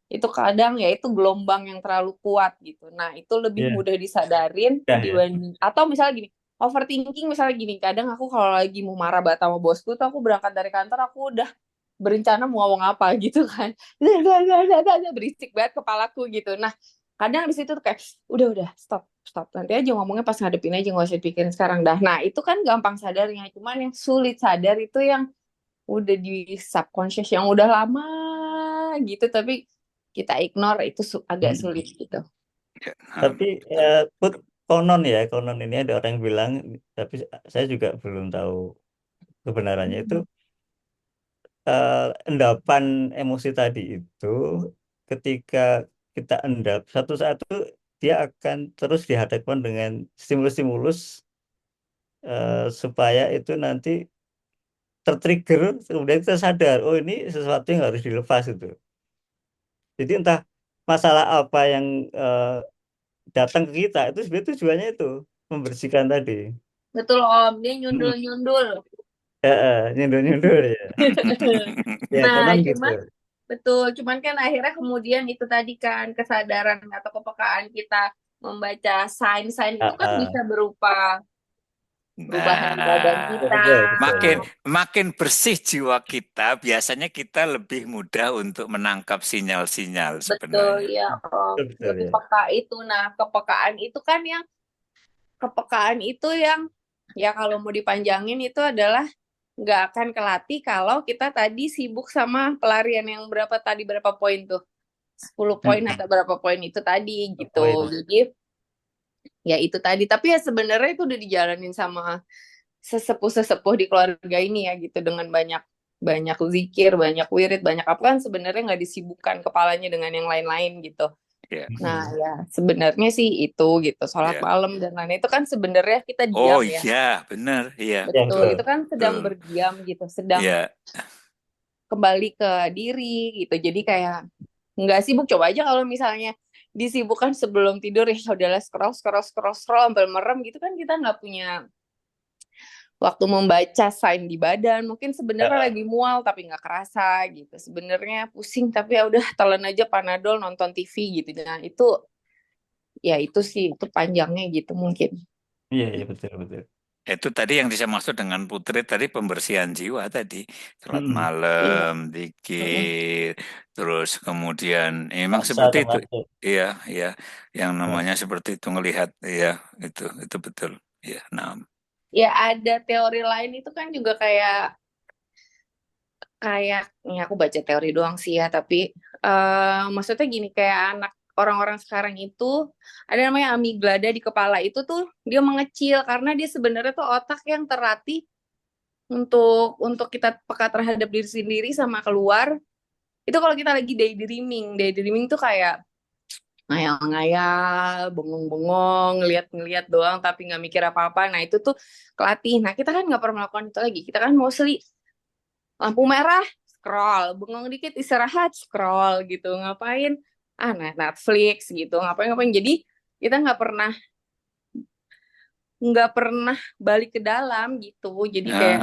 itu kadang ya itu gelombang yang terlalu kuat gitu. Nah itu lebih mudah disadarin dibanding atau misalnya gini, overthinking misalnya gini, kadang aku kalau lagi mau marah banget sama bosku tuh aku berangkat dari kantor aku udah berencana mau ngomong apa gitu kan, berisik banget kepalaku gitu. Nah kadang di situ tuh kayak udah stop nanti aja ngomongnya pas ngadepin aja, nggak usah dipikirin sekarang dah. Nah itu kan gampang sadarnya, cuman yang sulit sadar itu yang udah di subconscious yang udah lama gitu tapi kita ignore, itu agak sulit gitu. Tapi konon ini ada orang yang bilang, tapi saya juga belum tahu kebenarannya itu endapan emosi tadi itu ketika kita endap satu saat itu dia akan terus dihadapkan dengan stimulus-stimulus supaya itu nanti tertrigger, kemudian kita sadar ini sesuatu yang harus dilepas itu. Jadi entah masalah apa yang datang ke kita itu sebenarnya tujuannya itu membersihkan tadi. Betul Om, dia nyundul nyundul ya. Nah cuman kan akhirnya kemudian itu tadi kan kesadaran atau kepekaan kita membaca sign-sign itu kan bisa berupa perubahan badan kita. Makin bersih jiwa kita, biasanya kita lebih mudah untuk menangkap sinyal-sinyal sebenarnya. Betul ya Om, lebih peka itu. Nah kepekaan itu kan yang kepekaan itu yang ya kalau mau dipanjangin itu adalah nggak akan kelatih kalau kita tadi sibuk sama pelarian yang berapa poin tuh, 10 poin atau berapa poin itu tadi gitu. Jadi ya itu tadi, tapi ya sebenarnya itu udah dijalanin sama sesepuh di keluarga ini ya gitu, dengan banyak zikir, banyak wirid, banyak apa, kan sebenarnya nggak disibukkan kepalanya dengan yang lain-lain gitu. Nah ya sebenarnya sih itu gitu, sholat malam dan lain itu kan sebenarnya kita diam ya. Iya benar, iya betul, itu kan sedang berdiam gitu, sedang kembali ke diri gitu. Jadi kayak nggak sibuk. Coba aja kalau misalnya disibukkan sebelum tidur, ya udahlah scroll sampai merem gitu kan, kita nggak punya waktu membaca sign di badan. Mungkin sebenarnya lagi mual tapi nggak kerasa gitu, sebenarnya pusing tapi ya udah telan aja Panadol, nonton TV gitu. Nah itu ya itu sih, itu panjangnya gitu mungkin. Iya betul. Itu tadi yang saya maksud dengan Putri tadi, pembersihan jiwa tadi, sholat malam, zikir, terus kemudian memang seperti itu. Iya, yang namanya seperti itu, ngelihat, iya, itu betul. Iya, nah. Ya ada teori lain itu kan juga kayak ini aku baca teori doang sih ya, tapi maksudnya gini, kayak anak orang-orang sekarang itu ada namanya amigdala di kepala, itu tuh dia mengecil karena dia sebenarnya tuh otak yang terlatih untuk kita peka terhadap diri sendiri sama keluar. Itu kalau kita lagi daydreaming tuh kayak ngayal-ngayal, bengong-bengong, ngeliat doang tapi nggak mikir apa-apa. Nah itu tuh kelatih. Nah kita kan nggak pernah melakukan itu lagi. Kita kan mostly lampu merah scroll, bengong dikit istirahat scroll gitu, ngapain Netflix gitu, ngapain. Jadi kita nggak pernah balik ke dalam gitu. Jadi kayak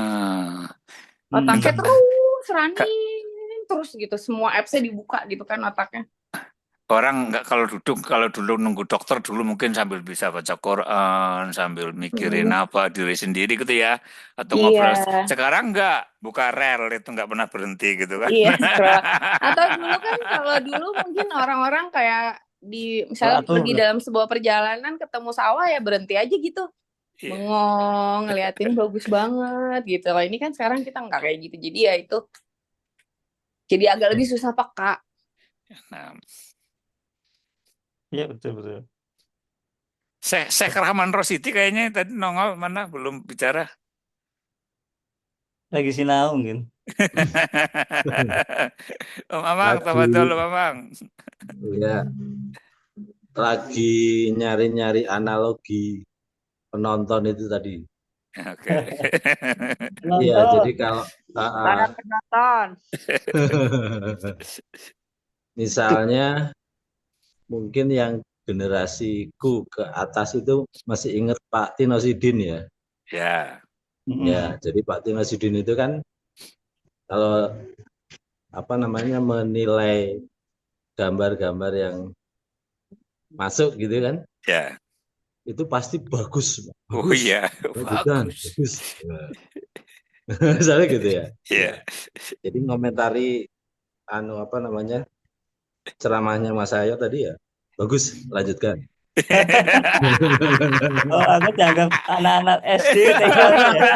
otaknya terus running terus gitu, semua appsnya dibuka gitu kan otaknya. Orang nggak, kalau dulu nunggu dokter dulu mungkin sambil bisa baca Quran, sambil mikirin apa diri sendiri gitu ya, atau ngobrol. Sekarang nggak, buka rel itu nggak pernah berhenti gitu kan. Iya, atau dulu kan, kalau dulu mungkin orang-orang kayak misalnya pergi dalam sebuah perjalanan ketemu sawah ya berhenti aja gitu, bengong ngeliatin bagus banget gitu. Kalau ini kan sekarang kita nggak kayak gitu, jadi ya itu jadi agak lebih susah peka. Iya betul. Syekh Rahman Rosidi kayaknya tadi nongol, mana belum bicara. Lagi sinau mungkin. Om Amang, tafadhol Om Amang. Ya, lagi nyari-nyari analogi penonton itu tadi. Oke. Iya, jadi kalau para penonton. Misalnya mungkin yang generasiku ke atas itu masih ingat Pak Tino Sidin ya. Ya, jadi Pak Tino Sidin itu kan kalau menilai gambar-gambar yang masuk gitu kan. Ya. Itu pasti bagus. Oh iya, bagus. Misalnya gitu ya. Iya. Jadi ngomentari ceramahnya Mas Ayo tadi ya, bagus, lanjutkan. Aku dianggap anak-anak SD TK ya.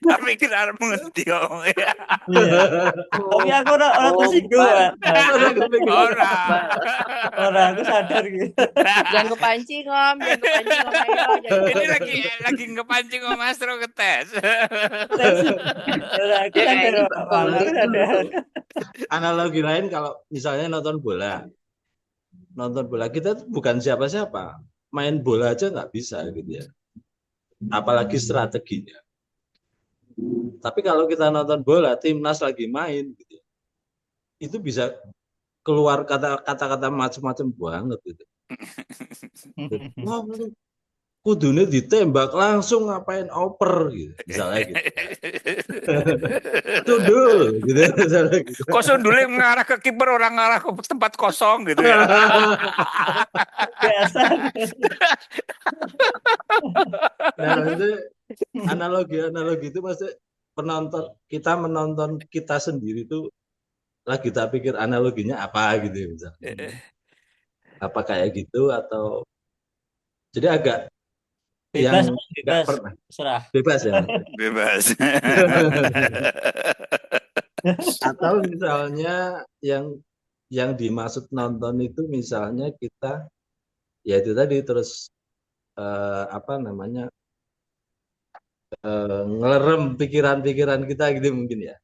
Tapi kira mengerti om ya. Tapi aku orang tersinggung. Orang aku sadar gitu. Jangan kepancing om, Ini lagi ngepancing om Astro ke tes. Analogi lain, kalau misalnya nonton bola kita tuh bukan siapa-siapa, main bola aja nggak bisa gitu ya, apalagi strateginya. Tapi kalau kita nonton bola timnas lagi main gitu, itu bisa keluar kata-kata macam-macam banget gitu. Wah, kudune ditembak langsung, ngapain oper gitu misalnya gitu. Sundul gitu misalnya gitu. Kok sundulnya mengarah ke kiper, orang ngarah ke tempat kosong gitu ya. Nah, itu analogi itu pasti kita menonton kita sendiri itu lagi tak pikir analoginya apa gitu misalnya. Apa kayak gitu atau Jadi agak Bebas, yang nggak bebas, pernah serah. bebas ya. Bebas. Atau misalnya yang dimaksud nonton itu misalnya kita ya itu tadi terus apa namanya ngelerem pikiran-pikiran kita gitu mungkin ya.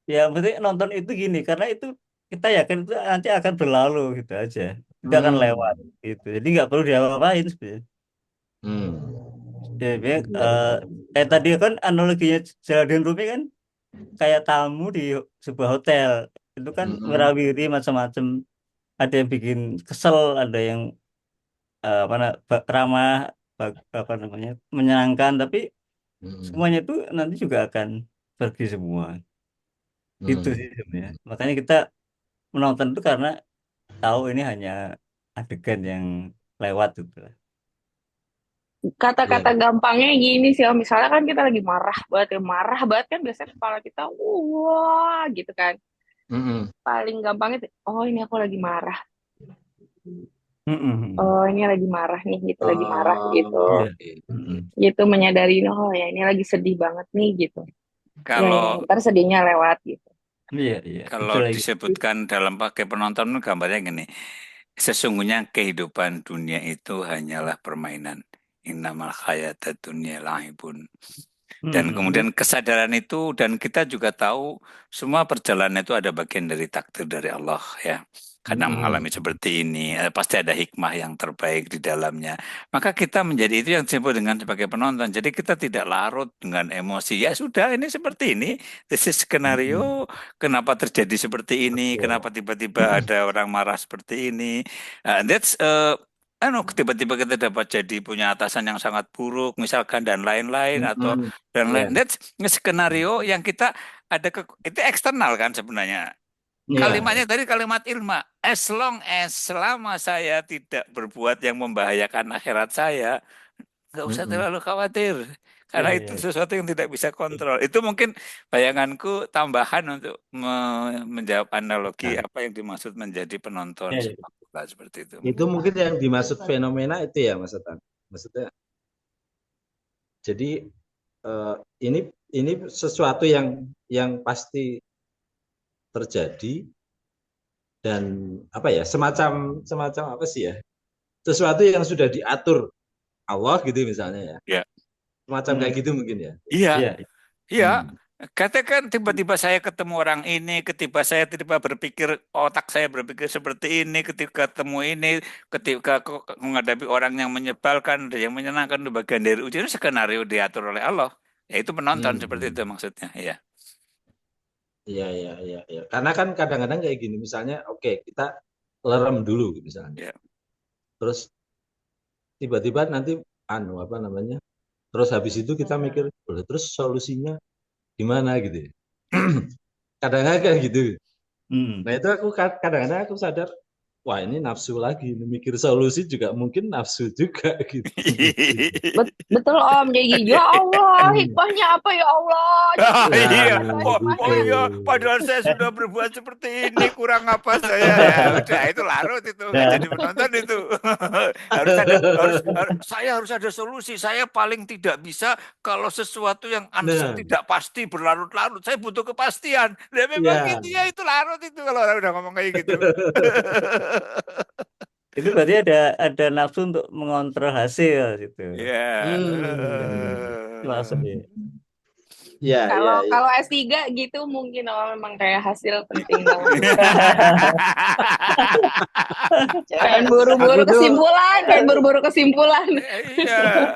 Ya, berarti nonton itu gini, karena itu kita yakin itu nanti akan berlalu gitu aja. Itu akan lewat gitu. Jadi nggak perlu diapa-apain sebenarnya. Ya, kayak tadi kan analoginya Jalaluddin Rumi kan kayak tamu di sebuah hotel. Itu kan merawiri macam-macam. Ada yang bikin kesel, ada yang ramah, apa namanya, menyenangkan, tapi semuanya itu nanti juga akan pergi semua. Itu sih sebenarnya. Makanya kita menonton itu karena tahu ini hanya adegan yang lewat gitu lah. Kata-kata gampangnya gini sih, misalnya kan kita lagi marah banget kan biasanya kepala kita wah gitu kan. Paling gampangnya oh ini aku lagi marah. Oh ini lagi marah nih gitu, lagi marah gitu. Gitu menyadari oh ya ini lagi sedih banget nih gitu. Kalau ntar sedihnya lewat gitu. Iya. Kalau disebutkan dalam pakai penonton gambarnya gini, sesungguhnya kehidupan dunia itu hanyalah permainan. Innamal hayatad dunya la'ibun. Dan kemudian kesadaran itu, dan kita juga tahu semua perjalanan itu ada bagian dari takdir dari Allah ya. Kadang mengalami seperti ini, pasti ada hikmah yang terbaik di dalamnya. Maka kita menjadi itu yang disebut dengan sebagai penonton. Jadi kita tidak larut dengan emosi. Ya sudah, ini seperti ini. This is skenario. Kenapa terjadi seperti ini? Kenapa tiba-tiba ada orang marah seperti ini? That's tiba-tiba kita dapat jadi punya atasan yang sangat buruk, misalkan dan lain-lain atau dan lain. That's skenario yang kita ada itu eksternal kan sebenarnya. Kalimatnya tadi kalimat ilma. As long as selama saya tidak berbuat yang membahayakan akhirat saya, nggak usah terlalu khawatir. Karena itu sesuatu yang tidak bisa kontrol. Itu mungkin bayanganku tambahan untuk menjawab analogi apa yang dimaksud menjadi penonton sepak bola seperti itu. Itu mungkin yang dimaksud fenomena itu ya Mas Etan. Maksudnya jadi ini sesuatu yang pasti terjadi dan apa ya semacam apa sih ya, sesuatu yang sudah diatur Allah gitu misalnya ya. Semacam kayak gitu mungkin ya. Iya. Katakan tiba-tiba saya ketemu orang ini, ketika saya tiba berpikir, otak saya berpikir seperti ini, ketika ketemu ini, ketika menghadapi orang yang menyebalkan, yang menyenangkan, itu bagian dari ujian, skenario diatur oleh Allah. Ya itu penonton seperti itu maksudnya. Iya. Iya. Karena kan kadang-kadang kayak gini, misalnya, oke, kita lerem dulu misalnya. Terus tiba-tiba nanti apa namanya? Terus habis itu kita mikir, terus solusinya gimana gitu. Kadang-kadang kayak gitu. Nah itu aku kadang-kadang aku sadar, wah ini nafsu lagi, mikir solusi juga mungkin nafsu juga gitu. Betul Om, jadi ya Allah hikmahnya apa ya Allah. Iya, iya, padahal saya sudah berbuat seperti ini, kurang apa saya ya. Udah itu larut itu, nggak jadi penonton itu. Saya harus ada solusi. Saya paling tidak bisa kalau sesuatu yang tidak pasti berlarut-larut. Saya butuh kepastian. Dan memang gitu ya, itu larut itu kalau orang udah ngomong kayak gitu. Itu berarti ada nafsu untuk mengontrol hasil gitu. Maksudnya. Kalau S3 gitu mungkin memang kayak hasil penting banget. Pengen buru-buru kesimpulan. Iya.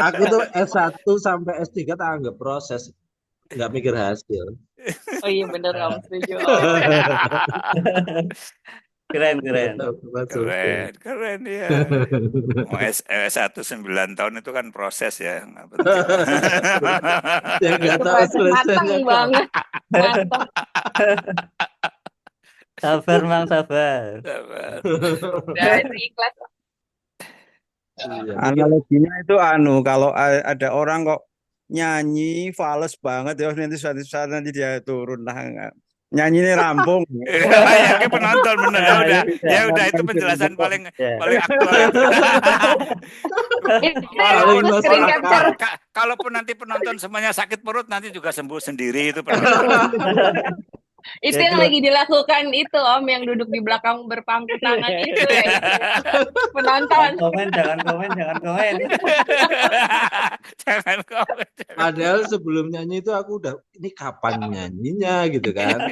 Aku tuh S1 sampai S3 tak anggap proses, nggak mikir hasil. Oh iya bener, kamu setuju. Keren ya. Mau S1 9 tahun itu kan proses ya. Ya nggak tahu selesainya banget. Sabar Mang, sabar. Udah itu ikhlas. Analoginya itu kalau ada orang kok nyanyi fales banget ya nanti suatu saat nanti dia turun lah nyanyinya rampung. Ya, kayak penonton bener ya udah itu penjelasan paling aktual itu. Kalaupun nanti penonton semuanya sakit perut nanti juga sembuh sendiri itu penonton. Itu yang lagi dilakukan itu Om yang duduk di belakang berpangku tangan itu ya. Penonton. Jangan komen. Jangan komen. Padahal sebelum nyanyi itu aku udah ini kapan nyanyinya gitu kan.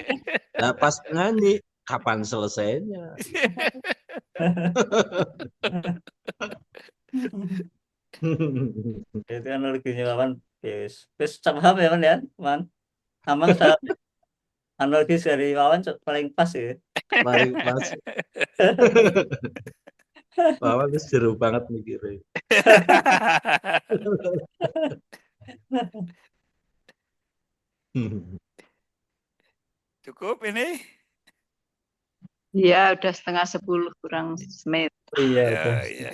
Nah pas nyanyi kapan selesainya. Itu analoginya Wawan. Terus paham ya Man? Aman saat analogis dari Wawan paling pas ya. Paling pas. Wawan itu seru banget mikirnya. Cukup ini? Iya, udah 9:30 kurang semenit. Iya.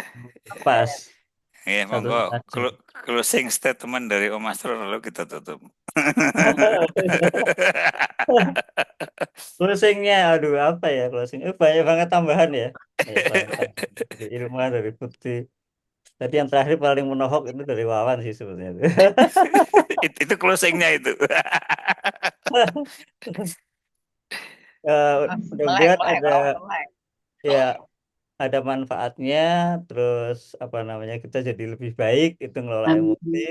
Pas. Iya, monggo closing statement dari Om Astro lalu kita tutup. Closingnya, aduh apa ya closing? Banyak banget tambahan ya. Dari Irma, dari Putri. Tadi yang terakhir paling menohok itu dari Wawan sih sebenarnya. Itu closingnya itu. Mudah-mudahan ada manfaatnya, terus kita jadi lebih baik itu ngelola emosi,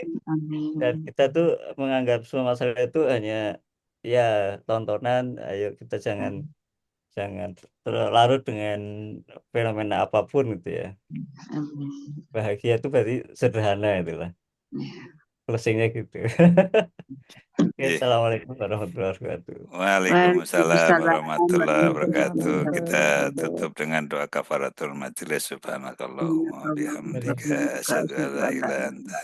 dan kita tuh menganggap semua masalah itu hanya ya tontonan. Ayo kita jangan terlarut dengan fenomena apapun gitu ya. Bahagia itu berarti sederhana itulah. Closingnya gitu. Assalamualaikum warahmatullahi wabarakatuh. Waalaikumsalam warahmatullahi wabarakatuh. Kita tutup dengan doa kafaratul majelis. Subhanakallahumma bihamdika asyhadu an la ilaha illa anta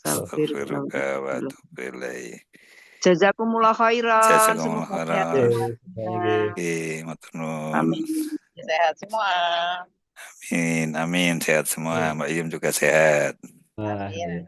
astaghfiruka wa atubu ilaik. Jazakumullah khairan. Jazakumullah khairan. Amin. Sehat semua. Amin. Sehat semua. Mbak Iyum juga sehat. Amin.